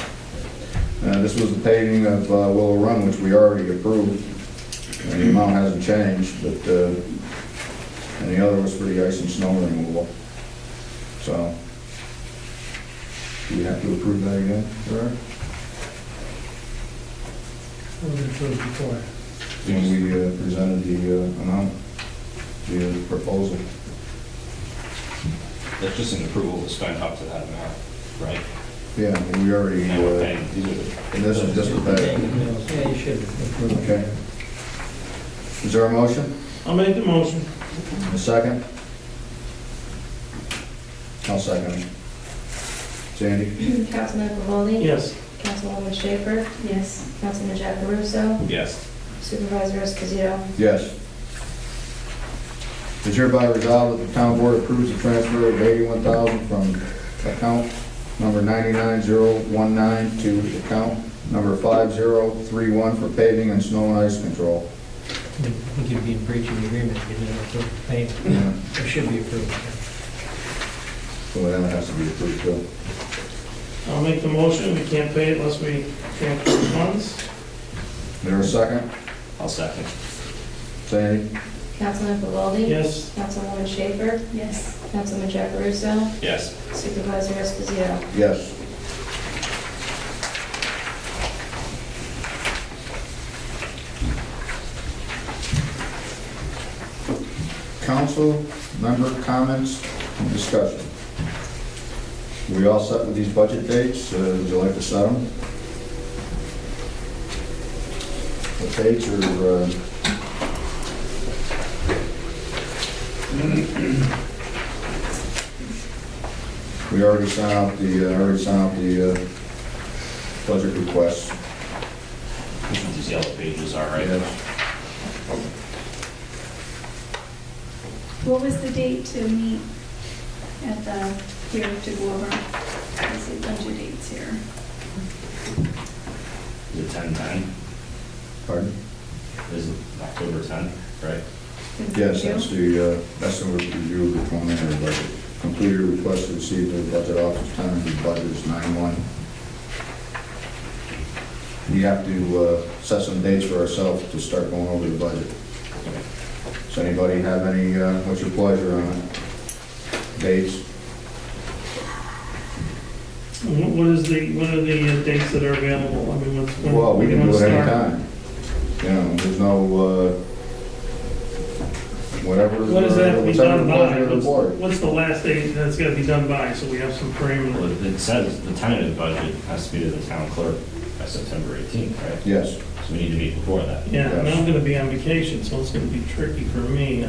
This was the paving of Willow Run, which we already approved, and the amount hasn't changed, but, and the other was for the ice and snow removal. So, do we have to approve that again, Gerard? Before. When we presented the amount, the proposal. That's just an approval to spend up to that amount, right? Yeah, and we already, And we're paying, these are the. and this is just a pay. Yeah, you should approve. Okay. Is there a motion? I'll make the motion. A second? I'll second. Sandy? Councilman Goldie. Yes. Councilwoman Schaefer, Yes. Councilman Jacaruso, Yes. Supervisor Esposito. Yes. It is hereby resolved that the town board approves the transfer of $81,000 from account number 99019 to account number 5031 for paving and snow and ice control. I think you'd be in breach of the agreement if you didn't approve the payment. Yeah. It should be approved. So that has to be approved too. I'll make the motion. We can't pay it unless we transfer the funds. Is there a second? I'll second. Sandy? Councilman Goldie. Yes. Councilwoman Schaefer, Yes. Councilman Jacaruso, Yes. Supervisor Esposito. Yes. Council member comments and discussion. We all set with these budget dates? Would you like to set them? The dates are, we already sent out the budget requests. These yellow pages are right. Yes. What was the date to meet at the, here to go over? I see a bunch of dates here. Is it 10/10? Pardon? Is it October 10th, right? Yes, that's the review of the preliminary budget. Completed request to receive the budget office time of the budget is 9/1. We have to set some dates for ourselves to start going over the budget. Does anybody have any, what's your pleasure on it? Dates? What are the dates that are available? I mean, when Well, we can when do it start? anytime. You know, there's no, whatever. When does that have to be whatever done by? pleasure of the board. What's the last date that's got to be done by, so we have some Well, parameters? it says the tentative budget has to be to the town clerk by September 18th, right? Yes. So we need to meet before that. Yeah, and Yes. I'm going to be on vacation, so it's going to be tricky for me.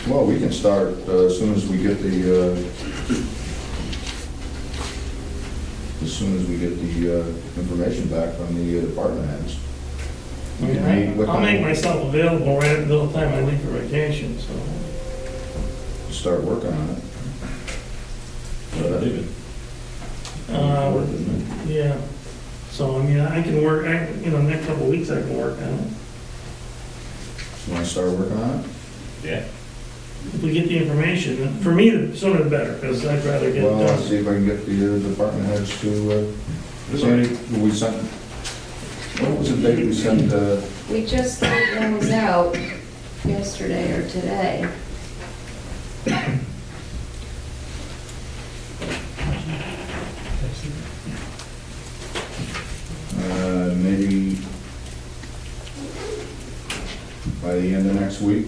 Well, we can start as soon as we get the, information back from the department heads. We can meet with I'll make them, myself available right at the middle of the time I leave for vacation, so. start working on it. David? Work, isn't it? Yeah, so I mean, I can work, next couple of weeks I can work on it. You want to start working on it? Yeah. If we get the information, for me, the sooner the better, because I'd rather get it Well, let's done. see if I can get the department heads to, Sandy, we sent, what was the date we sent, We just gave those out yesterday or today. next week.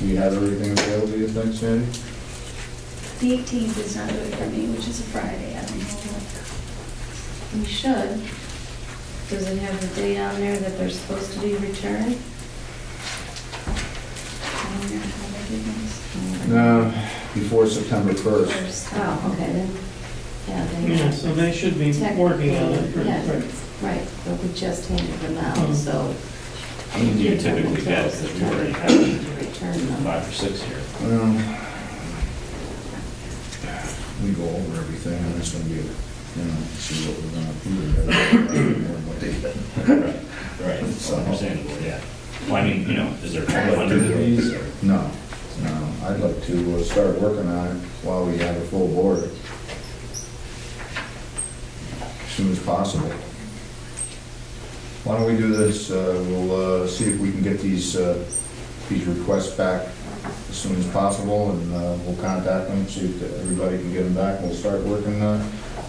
We have everything available, you think, Sandy? The 18th is not good for me, which is a Friday, I don't know what. We should. Does it have the date on there that they're supposed to be returned? I wonder how they do this. No, before September 1st. First. Oh, okay, then, yeah, they. Yeah, so they should be working on it. Yeah, Right. right, but we just handed them out, Mhm. so. How many do you give them typically until get? Because we already September have to return them. 5 or 6 here. We go over everything, and it's gonna be, see what we're gonna do. What they did. Right, it's understandable, yeah. Well, I mean, is there 100 of these or? No, I'd like to start working on it while we have a full board. As soon as possible. Why don't we do this, we'll see if we can get these requests back as soon as possible, and we'll contact them, see if everybody can get them back, and we'll start working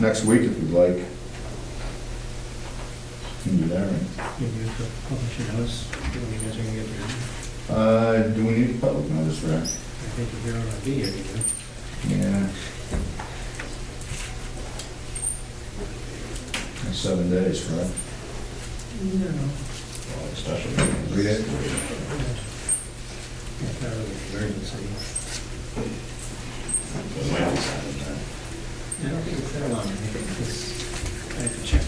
next week if you'd like. Can do that, right? You need to publish a notice, when you guys are gonna get there. Do we need a public notice for that? I think if you're on a B, you do. Yeah. That's 7 days, correct? Well, special meetings. 3 days? It's not really an emergency. It might be something that, I don't think it's that long, I think it's, I have to check,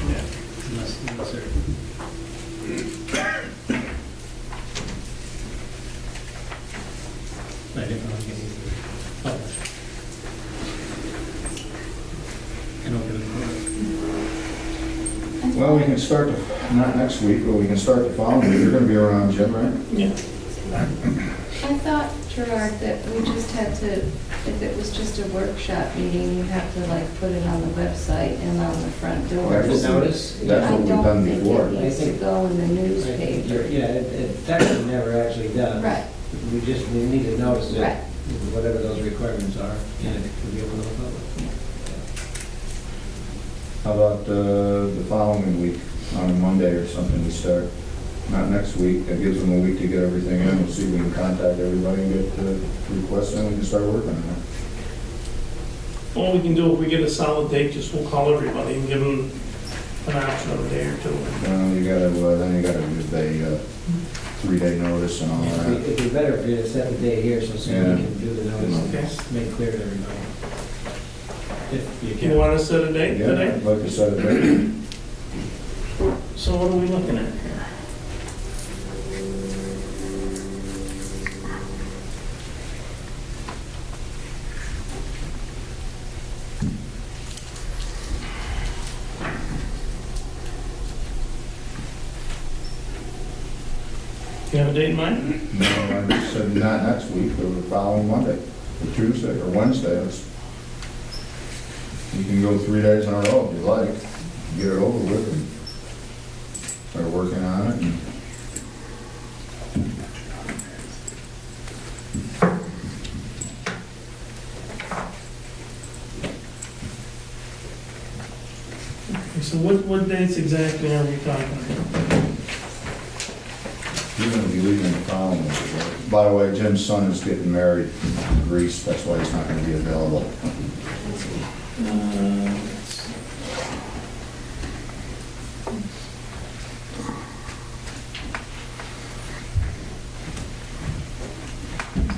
yeah. unless they're. I didn't want to get anything published. And open it. Well, we can start, not next week, but we can start the following week. You're gonna be around, Jim, right? Yeah. I thought, Gerard, that we just had to, if it was just a workshop meeting, you have to like put it on the website and on the front door. That's what we- Notice? That's what we've done before. I don't think it needs to go in the newspaper. Yeah, it's actually never actually done. Right, We need to notice it, right. whatever those requirements are, and it can be open to the public. How about the following week, on Monday or something, we start? Not next week, that gives them a week to get everything in, we'll see if we can contact everybody and get the requests in, we can start working on it. All we can do, if we get a solid date, just we'll call everybody and give them an option of a day or two. You gotta, then you gotta give a 3-day notice and all that. It'd be better for you to set the date here so somebody Yeah. can do the Okay. notice, make clear to everybody. If you You can. want to set a date Yeah, today? I'd like to set a date. So what are we looking at here? You have a date in mind? No, I said not next week, but the following Monday, or Tuesday, or Wednesday. You can go 3 days in a row if you like, get it over with, and start working on it. and- Okay, so what dates exactly are we talking about? You're gonna be leaving the following week. Right? By the way, Jim's son is getting married in Greece, that's why he's not gonna be available.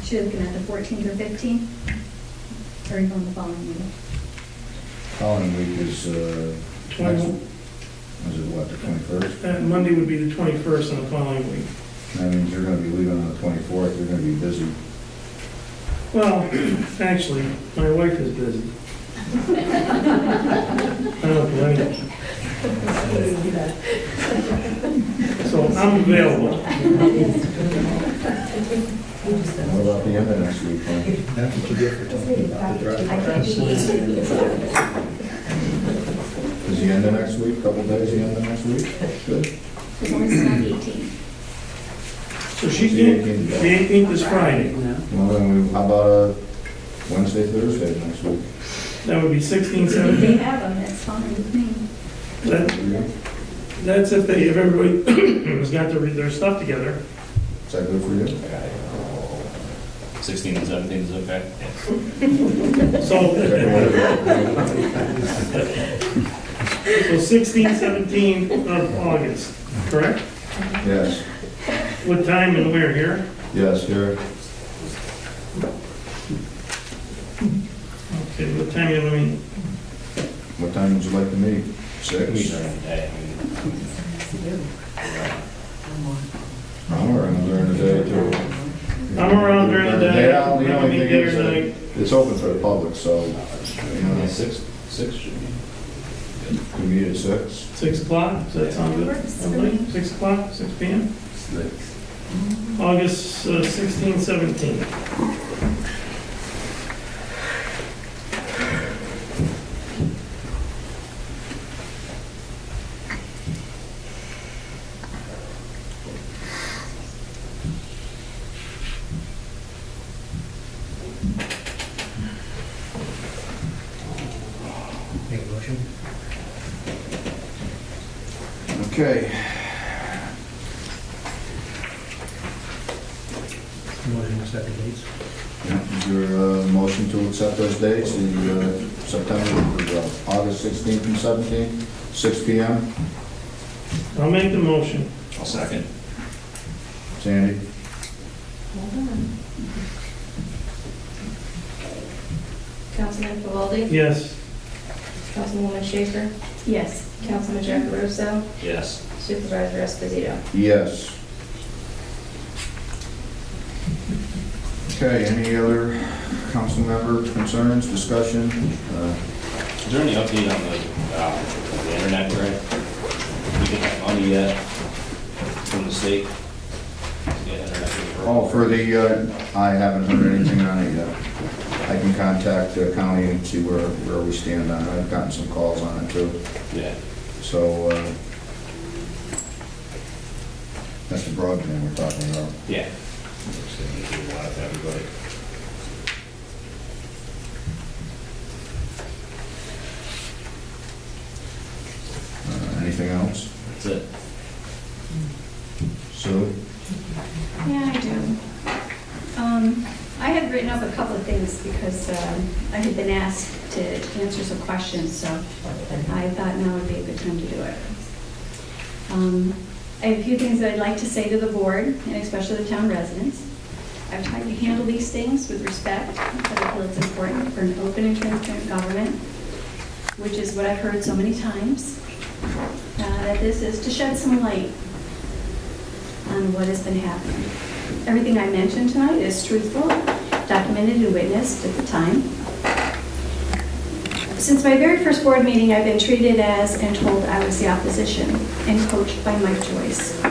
Should looking at the 14th or 15th? Or even the following week? Following week is, next, 20 is it what, the 21st? Monday would be the 21st and the following week. That means you're gonna be leaving on the 24th, you're gonna be busy. Well, actually, my wife is busy. I don't do anything. So I'm available. What about the end of next week, Frank? That's what you get for talking about the drive. I can't do Is the end of next week, couple days the end of next week? Good. It's only on the 18th. So she can't, the 18th is Friday. Well, then how about Wednesday, Thursday next week? That would be 16, If they 17. have them, that's fine with me. That's if everybody has got their stuff together. Is that good for you? 16 and 17 is okay? So, so 16, 17 of August, correct? Yes, What time and where, here? yes, here. Okay, what time you gonna meet? What time would you like to meet? Meet 6? during the day. I'm around during the day too. I'm around during the day. The I only can thing meet day is or that night. it's open for the public, so, you know, 6 should be. we meet at 6. 6 o'clock, does that sound good? Works for Everybody? me. 6 o'clock, 6 p.m.? August 16, 17. Make a motion? Okay. Motion to set the dates? Yeah, is there a motion to accept those dates, the August 16th and 17th, 6 PM? I'll make the motion. I'll second. Sandy? Councilman Pavaldi? Yes. Councilwoman Schaefer? Yes. Councilman Jackarosa? Yes. Supervisor Esposito? Yes. Okay, any other council member concerns, discussion? Is there any update on the internet grant? Did we get that money yet from the state? Yeah, internet grant. Oh, for the, I haven't heard anything on it yet. I can contact the county and see where we stand on it. I've gotten some calls on it too. Yeah. So, that's the broadband we're talking about. Yeah. A lot of everybody. Anything else? That's it. Sue? Yeah, I do. I had written up a couple of things because I had been asked to answer some questions, so I thought now would be a good time to do it. I have a few things that I'd like to say to the board, and especially the town residents. I've tried to handle these things with respect, but I feel it's important for an open and transparent government, which is what I've heard so many times, that this is to shed some light on what has been happening. Everything I mentioned tonight is truthful, documented and witnessed at the time. Since my very first board meeting, I've been treated as and told I was the opposition and coached by Mike Joyce.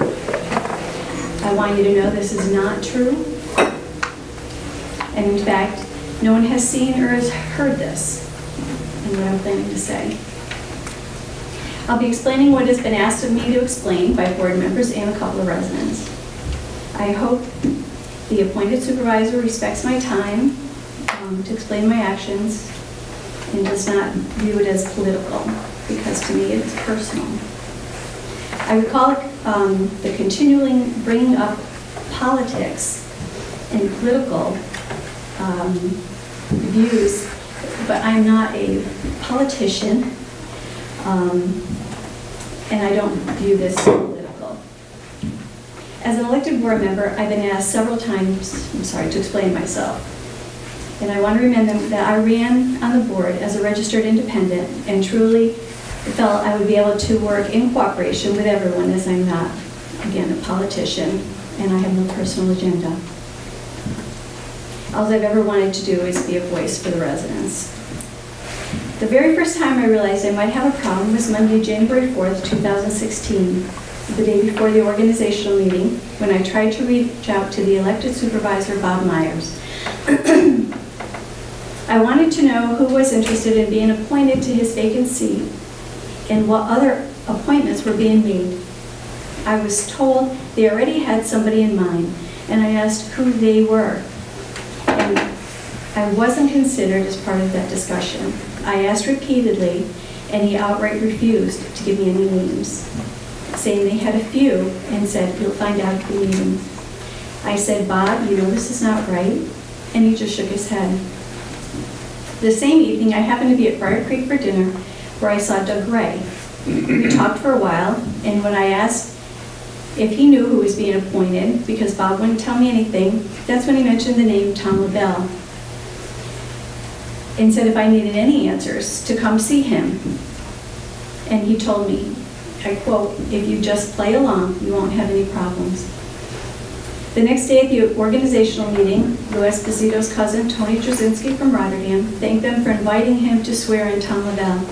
I want you to know this is not true. And in fact, no one has seen or has heard this and what I'm planning to say. I'll be explaining what has been asked of me to explain by board members and a couple of residents. I hope the appointed supervisor respects my time to explain my actions and does not view it as political, because to me it's personal. I recall the continuing bringing up politics and political views, but I'm not a politician, and I don't view this as political. As an elected board member, I've been asked several times, to explain myself. And I want to remind them that I ran on the board as a registered independent and truly felt I would be able to work in cooperation with everyone, as I'm not, again, a politician, and I have no personal agenda. All I've ever wanted to do is be a voice for the residents. The very first time I realized I might have a problem was Monday, January 4th, 2016, the day before the organizational meeting, when I tried to reach out to the elected supervisor, Bob Myers. I wanted to know who was interested in being appointed to his vacant seat and what other appointments were being made. I was told they already had somebody in mind, and I asked who they were. And I wasn't considered as part of that discussion. I asked repeatedly, and he outright refused to give me any names, saying they had a few and said, "You'll find out at the meeting." I said, Bob, you know this is not right, and he just shook his head. The same evening, I happened to be at Briar Creek for dinner, where I saw Doug Gray. We talked for a while, and when I asked if he knew who was being appointed, because Bob wouldn't tell me anything, that's when he mentioned the name Tom LaBelle, and said if I needed any answers, to come see him. And he told me, I quote, "If you just play along, you won't have any problems." The next day at the organizational meeting, Lou Esposito's cousin, Tony Trzynski from Rotterdam, thanked them for inviting him to swear in Tom LaBelle.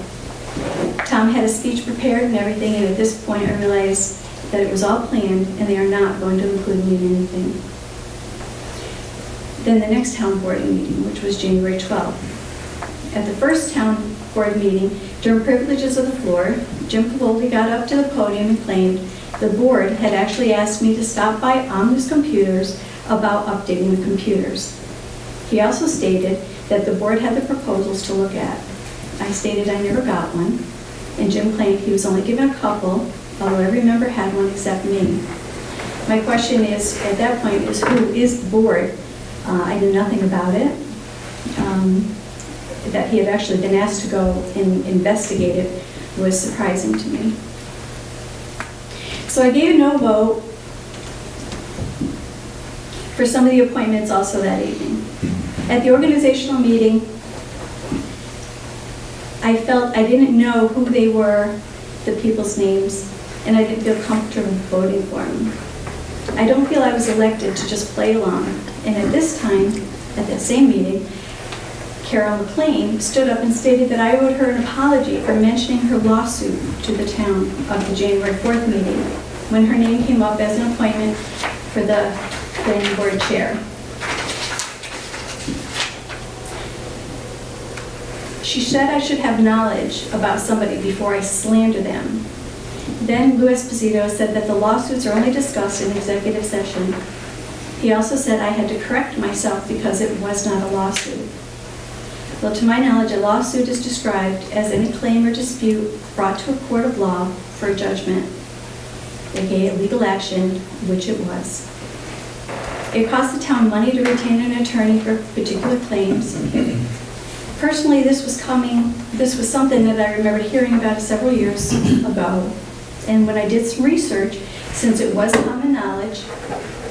Tom had a speech prepared and everything, and at this point I realized that it was all planned and they are not going to include me in anything. Then the next town board meeting, which was January 12th. At the first town board meeting, during privileges of the floor, Jim Cavoldi got up to the podium and claimed the board had actually asked me to stop by Omnis Computers about updating the computers. He also stated that the board had the proposals to look at. I stated I never got one, and Jim claimed he was only given a couple, although every member had one except me. My question is, at that point, is who is the board? I knew nothing about it. That he had actually been asked to go and investigate it was surprising to me. So I gave a no vote for some of the appointments also that evening. At the organizational meeting, I felt I didn't know who they were, the people's names, and I didn't feel comfortable voting for them. I don't feel I was elected to just play along. And at this time, at that same meeting, Carol McLean stood up and stated that I owed her an apology for mentioning her lawsuit to the town of the January 4th meeting when her name came up as an appointment for the planning board chair. She said I should have knowledge about somebody before I slander them. Then Lou Esposito said that the lawsuits are only discussed in executive session. He also said I had to correct myself because it was not a lawsuit. Well, to my knowledge, a lawsuit is described as any claim or dispute brought to a court of law for a judgment, aka a legal action, which it was. It costs the town money to retain an attorney for particular claims. Personally, this was something that I remembered hearing about several years ago. And when I did some research, since it was common knowledge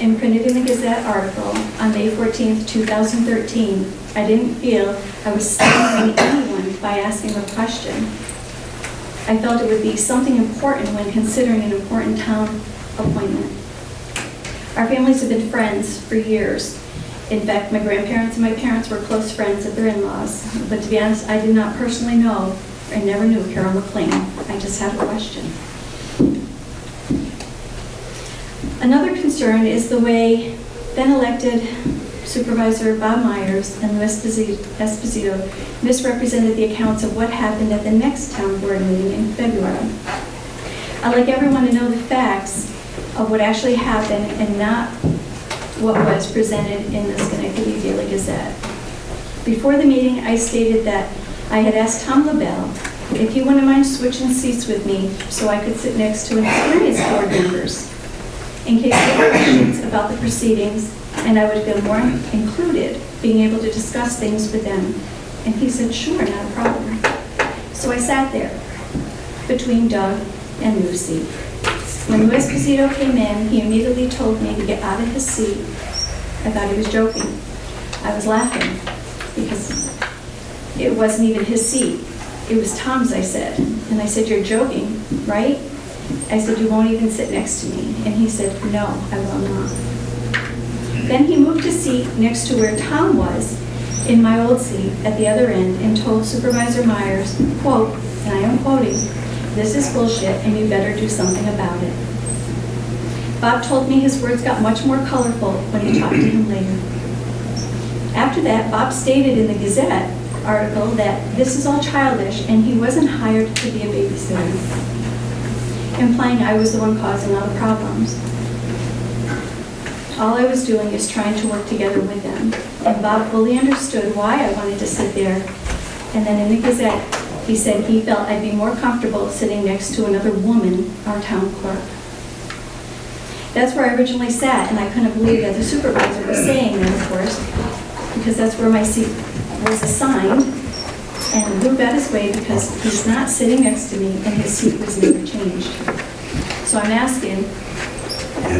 and printed in the Gazette article on May 14th, 2013, I didn't feel I was slandering anyone by asking a question. I felt it would be something important when considering an important town appointment. Our families have been friends for years. In fact, my grandparents and my parents were close friends of their in-laws. But to be honest, I did not personally know, I never knew Carol McLean. I just had a question. Another concern is the way then-elected Supervisor Bob Myers and Lou Esposito misrepresented the accounts of what happened at the next town board meeting in February. I'd like everyone to know the facts of what actually happened and not what was presented in the Schenectady Daily Gazette. Before the meeting, I stated that I had asked Tom LaBelle if he wouldn't mind switching seats with me so I could sit next to experienced board members in case they had questions about the proceedings, and I would feel more included being able to discuss things with them. And he said, sure, not a problem. So I sat there between Doug and Lucy. When Lou Esposito came in, he immediately told me to get out of his seat. I thought he was joking. I was laughing because it wasn't even his seat. It was Tom's, I said. And I said, you're joking, right? I said, you won't even sit next to me. And he said, no, I will not. Then he moved his seat next to where Tom was in my old seat at the other end and told Supervisor Myers, quote, and I am quoting, "This is bullshit and you better do something about it." Bob told me his words got much more colorful when he talked to him later. After that, Bob stated in the Gazette article that this is all childish and he wasn't hired to be a babysitter, implying I was the one causing all the problems. All I was doing is trying to work together with them, and Bob fully understood why I wanted to sit there. And then in the Gazette, he said he felt I'd be more comfortable sitting next to another woman, our town clerk. That's where I originally sat, and I couldn't believe that the supervisor was saying that, of course, because that's where my seat was assigned. And Lou got his way because he's not sitting next to me, and his seat was never changed. So I'm asking,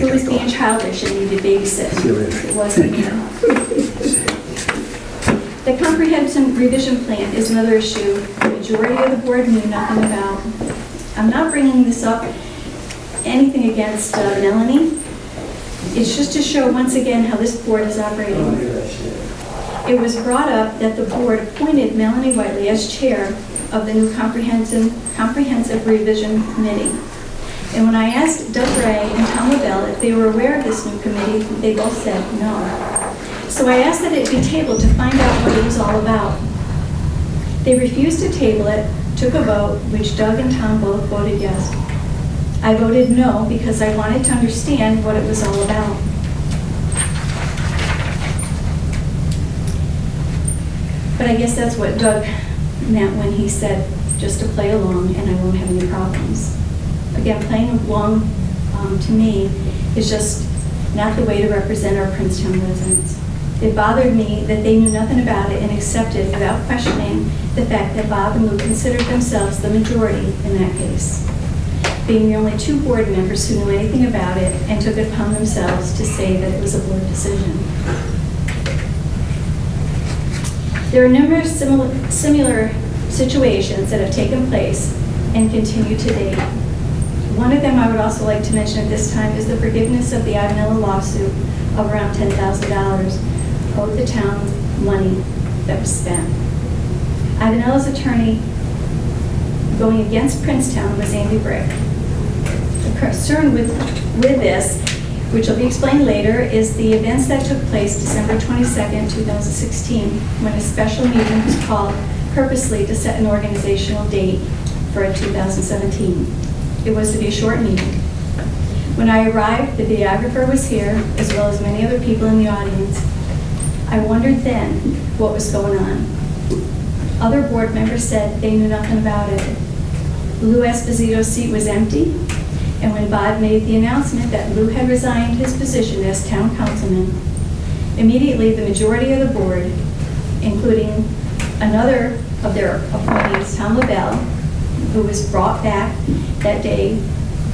who was being childish and needed babysitting? It wasn't me. The comprehensive revision plan is another issue the majority of the board knew nothing about. I'm not bringing this up anything against Melanie. It's just to show once again how this board is operating. It was brought up that the board appointed Melanie Whiteley as chair of the new comprehensive revision committee. And when I asked Doug Ray and Tom LaBelle if they were aware of this new committee, they both said no. So I asked that it be tabled to find out what it was all about. They refused to table it, took a vote, which Doug and Tom both voted yes. I voted no because I wanted to understand what it was all about. But I guess that's what Doug meant when he said just to play along and I won't have any problems. Again, playing along to me is just not the way to represent our Princetown residents. It bothered me that they knew nothing about it and accepted without questioning the fact that Bob and Lou considered themselves the majority in that case, being the only two board members who knew anything about it and took it upon themselves to say that it was a board decision. There are numerous similar situations that have taken place and continue to date. One of them I would also like to mention at this time is the forgiveness of the Ivanella lawsuit of around $10,000 owed the town money that was spent. Ivanella's attorney going against Princetown was Andy Brick. The concern with this, which will be explained later, is the events that took place December 22nd, 2016, when a special meeting was called purposely to set an organizational date for 2017. It was to be a short meeting. When I arrived, the videographer was here, as well as many other people in the audience. I wondered then what was going on. Other board members said they knew nothing about it. Lou Esposito's seat was empty, and when Bob made the announcement that Lou had resigned his position as town councilman, immediately the majority of the board, including another of their appointees, Tom LaBelle, who was brought back that day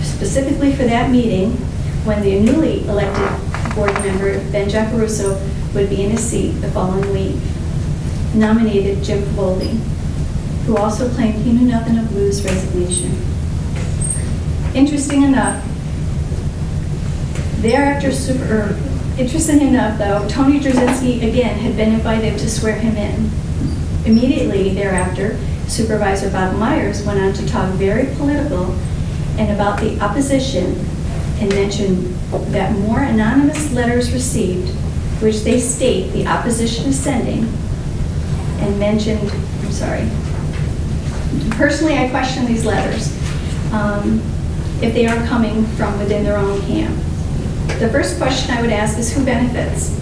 specifically for that meeting when the newly elected board member, Ben Giacaruso, would be in his seat the following week, nominated Jim Foley, who also claimed he knew nothing of Lou's resignation. Interesting enough, though, Tony Drzezinski again had been invited to swear him in. Immediately thereafter, Supervisor Bob Myers went on to talk very political and about the opposition and mentioned that more anonymous letters received, which they state the opposition is sending, and mentioned, personally I question these letters if they are coming from within their own camp. The first question I would ask is who benefits?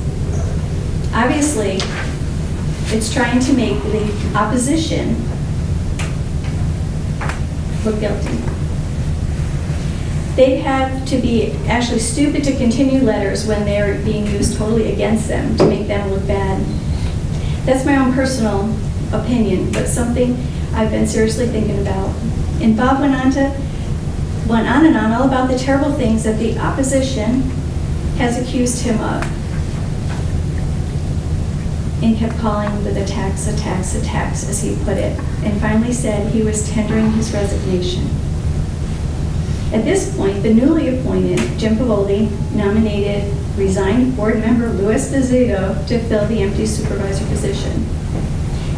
Obviously, it's trying to make the opposition look guilty. They'd have to be actually stupid to continue letters when they're being used totally against them to make them look bad. That's my own personal opinion, but something I've been seriously thinking about. And Bob went on and on all about the terrible things that the opposition has accused him of, and kept calling the attacks, as he put it, and finally said he was tendering his resignation. At this point, the newly appointed Jim Pavoli nominated resigned board member Lou Esposito to fill the empty supervisor position.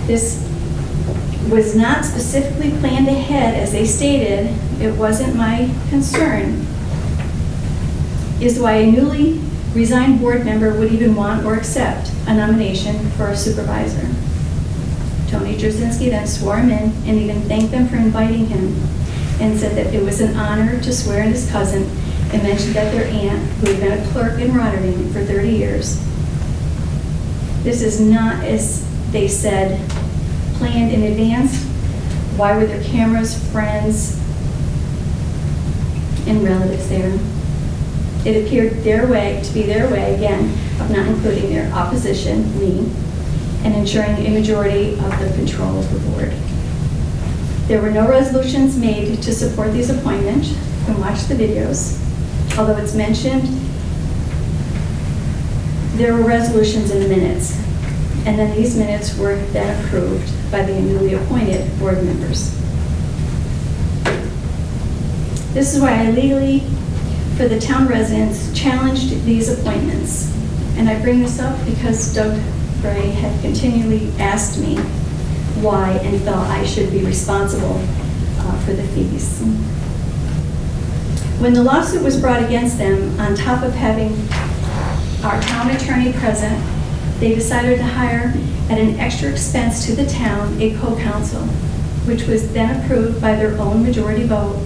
This was not specifically planned ahead, as they stated. It wasn't my concern, is why a newly resigned board member would even want or accept a nomination for a supervisor. Tony Drzezinski then swore him in and even thanked them for inviting him, and said that it was an honor to swear in his cousin, and mentioned that their aunt, who had been a clerk in Rotterdam for 30 years. This is not, as they said, planned in advance. Why were there cameras, friends, and relatives there? It appeared to be their way again of not including their opposition, me, and ensuring a majority of the control of the board. There were no resolutions made to support these appointments. You can watch the videos. Although it's mentioned, there were resolutions in the minutes. And then these minutes were then approved by the newly appointed board members. This is why I legally, for the town residents, challenged these appointments. And I bring this up because Doug Bray had continually asked me why and felt I should be responsible for the fees. When the lawsuit was brought against them, on top of having our town attorney present, they decided to hire at an extra expense to the town a co-counsel, which was then approved by their own majority vote.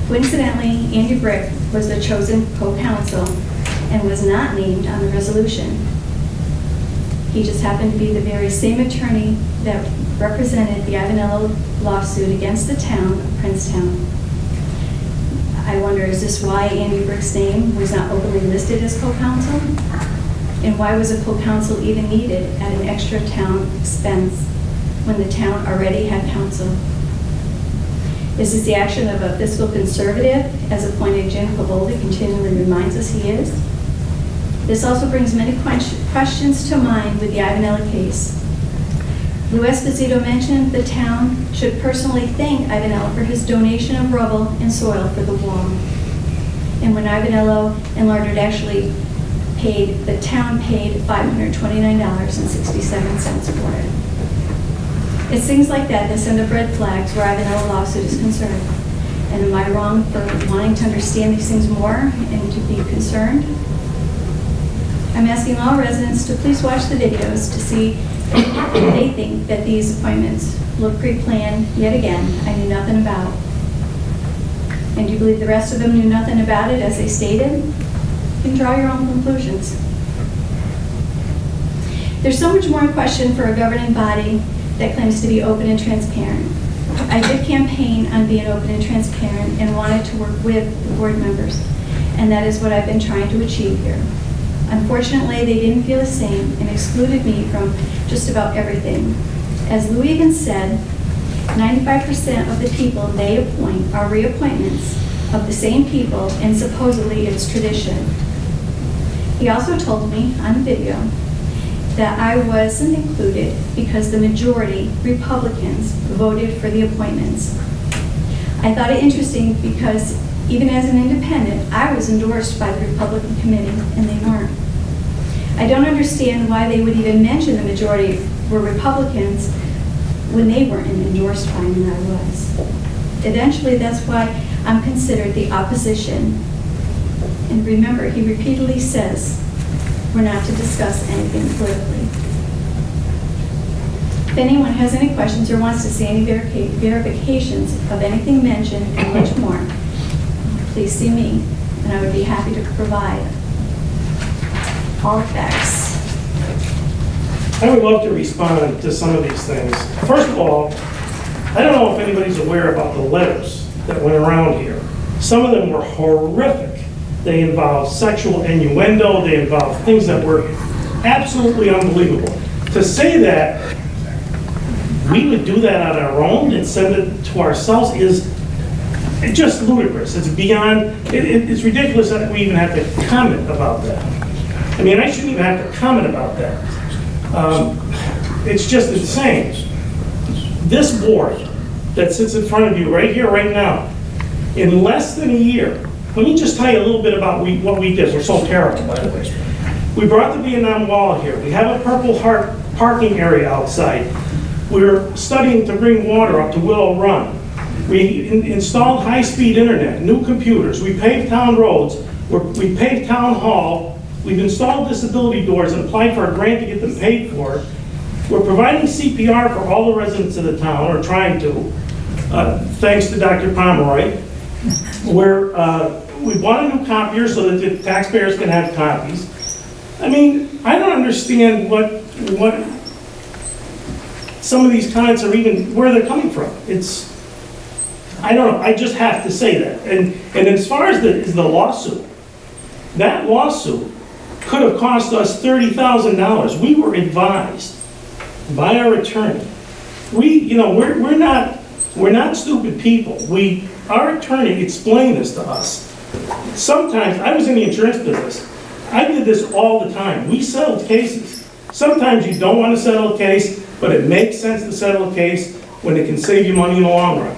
Coincidentally, Andy Brick was the chosen co-counsel and was not named on the resolution. He just happened to be the very same attorney that represented the Ivanello lawsuit against the town of Princetown. I wonder, is this why Andy Brick's name was not openly listed as co-counsel? And why was a co-counsel even needed at an extra town expense when the town already had counsel? Is this the action of a fiscal conservative, as appointed Jim Cavoldi continually reminds us he is? This also brings many questions to mind with the Ivanello case. Lou Esposito mentioned the town should personally thank Ivanello for his donation of rubble and soil for the wall. And when Ivanello and Lardard actually paid, the town paid $529.67 for it. It's things like that that send up red flags where Ivanello lawsuit is concerned. And am I wrong for wanting to understand these things more and to be concerned? I'm asking all residents to please watch the videos to see if they think that these appointments look pre-planned yet again I knew nothing about. And do you believe the rest of them knew nothing about it as they stated? You can draw your own conclusions. There's so much more in question for a governing body that claims to be open and transparent. I did campaign on being open and transparent and wanted to work with the board members, and that is what I've been trying to achieve here. Unfortunately, they didn't feel the same and excluded me from just about everything. As Lou even said, 95% of the people they appoint are reappointments of the same people, and supposedly it's tradition. He also told me on video that I wasn't included because the majority Republicans voted for the appointments. I thought it interesting because even as an independent, I was endorsed by the Republican committee and they weren't. I don't understand why they would even mention the majority were Republicans when they weren't endorsed by me and I was. Eventually, that's why I'm considered the opposition. And remember, he repeatedly says we're not to discuss anything politically. If anyone has any questions or wants to see any verifications of anything mentioned and much more, please see me, and I would be happy to provide all facts. I would love to respond to some of these things. First of all, I don't know if anybody's aware about the letters that went around here. Some of them were horrific. They involved sexual innuendo. They involved things that were absolutely unbelievable. To say that we would do that on our own and send it to ourselves is just ludicrous. It's beyond, it's ridiculous that we even have to comment about that. I mean, I shouldn't even have to comment about that. It's just insane. This board that sits in front of you right here, right now, in less than a year, let me just tell you a little bit about what we did. We're so terrible, by the way. We brought the Vietnam Wall here. We have a Purple Heart parking area outside. We're studying to bring water up to Willow Run. We installed high-speed internet, new computers. We paved town roads. We paved town hall. We've installed disability doors and applied for a grant to get them paid for. We're providing CPR for all the residents of the town, or trying to, thanks to Dr. Pomeroy. We bought a new copier so that the taxpayers can have copies. I mean, I don't understand what some of these comments are even, where they're coming from. I don't know, I just have to say that. And as far as the lawsuit, That lawsuit could have cost us $30,000. We were advised by our attorney. We're not stupid people. Our attorney explained this to us. Sometimes, I was in the insurance business. I did this all the time. We settled cases. Sometimes you don't want to settle a case, but it makes sense to settle a case when it can save you money in the long run.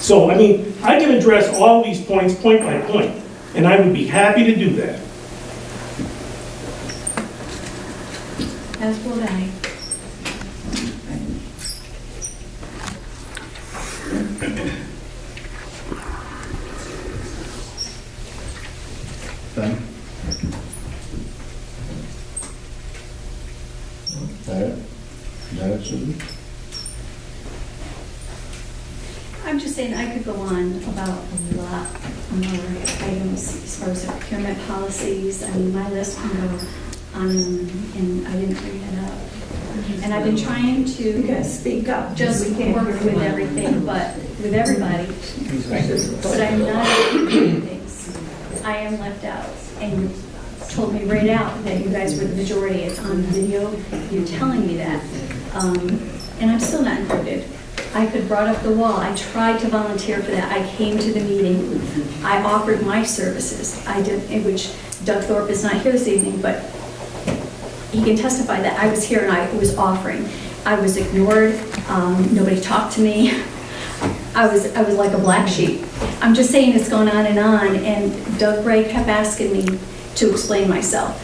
So, I can address all these points point by point, and I would be happy to do that. As will I. Ben? Is that it, Susan? I'm just saying I could go on about a lot more items as far as the procurement policies. My list can go on and I didn't bring it up. And I've been trying to speak up. just work with everything, but with everybody. But I'm not doing things. I am left out. And told me right out that you guys were the majority. It's on video. You're telling me that. And I'm still not included. I could brought up the wall. I tried to volunteer for that. I came to the meeting. I offered my services. I did, in which Doug Thorpe is not here this evening, but he can testify that I was here and I was offering. I was ignored. Nobody talked to me. I was like a black sheep. I'm just saying it's gone on, and Doug Gray kept asking me to explain myself.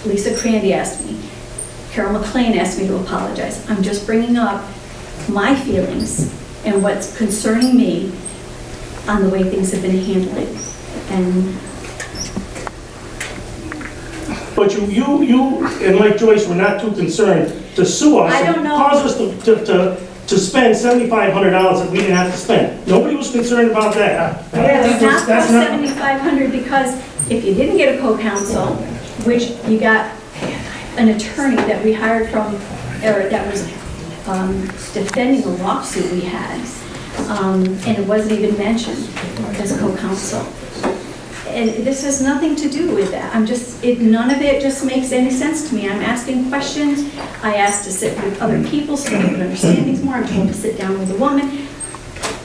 Lisa Crandy asked me. Carol McLean asked me to apologize. I'm just bringing up my feelings and what's concerning me on the way things have been handled. But you and Mike Joyce were not too concerned to sue us. I don't know. Cause us to spend $7,500 that we didn't have to spend. Nobody was concerned about that. It's not cost $7,500 because if you didn't get a co-counsel, which you got an attorney that we hired from, or that was defending a lawsuit we had, and it wasn't even mentioned as co-counsel. And this has nothing to do with that. None of it just makes any sense to me. I'm asking questions. I asked to sit with other people so I could understand things more. I'm told to sit down with a woman.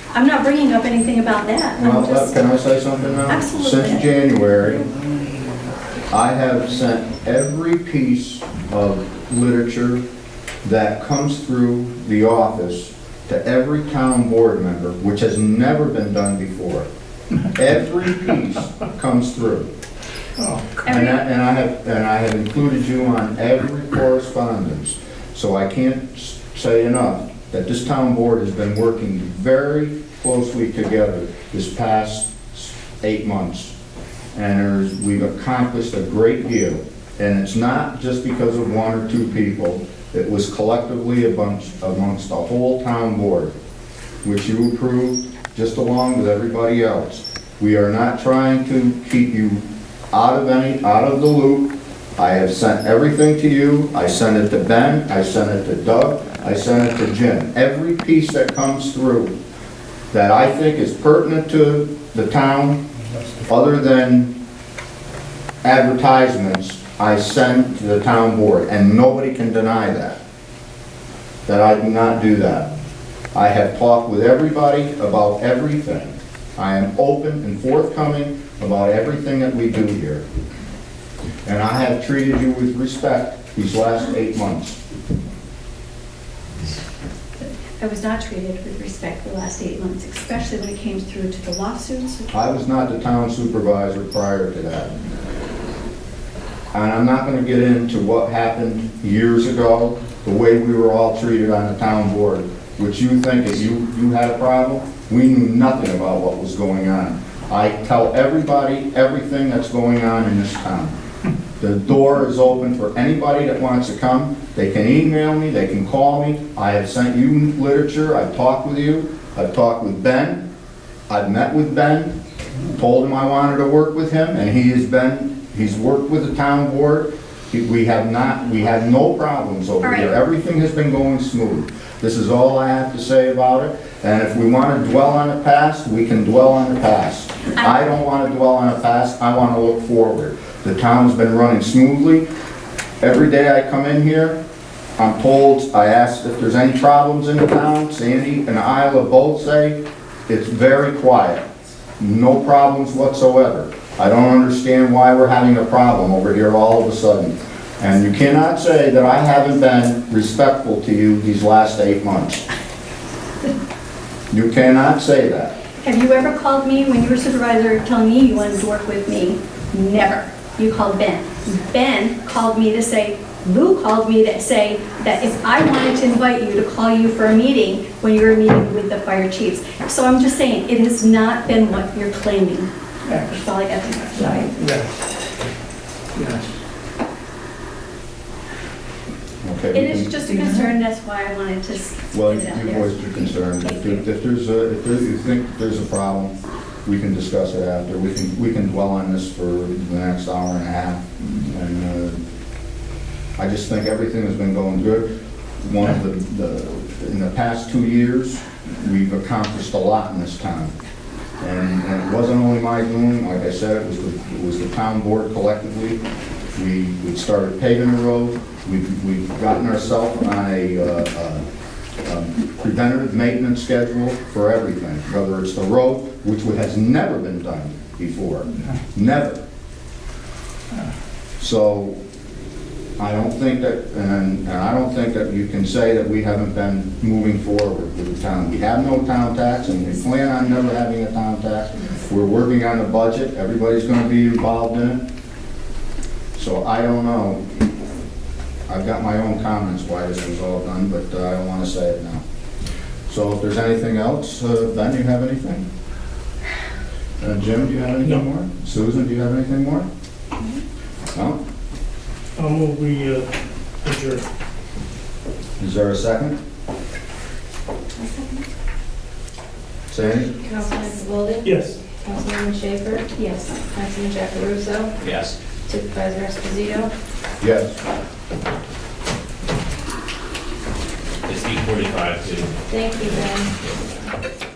I'm not bringing up anything about that. Well, can I say something now? Absolutely. Since January, I have sent every piece of literature that comes through the office to every town board member, which has never been done before. Every piece comes through. And I have included you on every correspondence. So I can't say enough that this town board has been working very closely together this past 8 months. And we've accomplished a great deal. And it's not just because of one or two people. It was collectively amongst the whole town board, which you approved just along with everybody else. We are not trying to keep you out of the loop. I have sent everything to you. I sent it to Ben, I sent it to Doug, I sent it to Jim. Every piece that comes through that I think is pertinent to the town, other than advertisements, I send to the town board, and nobody can deny that I do not do that. I have talked with everybody about everything. I am open and forthcoming about everything that we do here. And I have treated you with respect these last 8 months. I was not treated with respect the last 8 months, especially when it came through to the lawsuits. I was not the town supervisor prior to that. And I'm not going to get into what happened years ago, the way we were all treated on the town board, which you think that you had a problem. We knew nothing about what was going on. I tell everybody everything that's going on in this town. The door is open for anybody that wants to come. They can email me, they can call me. I have sent you literature, I've talked with you, I've talked with Ben, I've met with Ben, told him I wanted to work with him, and he's worked with the town board We have not, we had no problems over All right. here. Everything has been going smooth. This is all I have to say about it. And if we want to dwell on the past, we can dwell on the past. I don't want to dwell on the past, I want to look forward. The town's been running smoothly. Every day I come in here, I'm told, I asked if there's any problems in the town. Sandy and Isla both say it's very quiet. No problems whatsoever. I don't understand why we're having a problem over here all of a sudden. And you cannot say that I haven't been respectful to you these last 8 months. You cannot say that. Have you ever called me when you were supervisor telling me you wanted to work with me? Never. You called Ben. Ben called me to say, Lou called me to say that if I wanted to invite you to call you for a meeting when you were meeting with the fire chiefs. So I'm just saying, it has not been what you're claiming. That's all I got to say. Okay, It we is can- just a concern, that's why I wanted to Well, get it out you there. voiced your concern. Thank If you. you think there's a problem, we can discuss it after. We can dwell on this for the next hour and a half. And I just think everything has been going good. One of in the past 2 years, we've accomplished a lot in this town. And it wasn't only my doing, like I said, it was the town board collectively. We started paving the road. We've gotten ourselves on a preventative maintenance schedule for everything, whether it's the road, which has never been done before, never. So I don't think that, and I don't think that you can say that we haven't been moving forward with the town. We have no town tax, and we plan on never having a town tax. We're working on the budget. Everybody's going to be involved in it. So I don't know. I've got my own comments why this was all done, but I don't want to say it now. So if there's anything else, Ben, you have anything? Jim, do you have anything more? Susan, do you have anything more? No? I'll move we adjourn. Is there a second? Sandy? Councilman Golden? Yes. Councilwoman Schaefer? Yes. Councilman Jackaruso? Yes. Supervisor Esposito? Yes. It's 8:45 too. Thank you, Ben.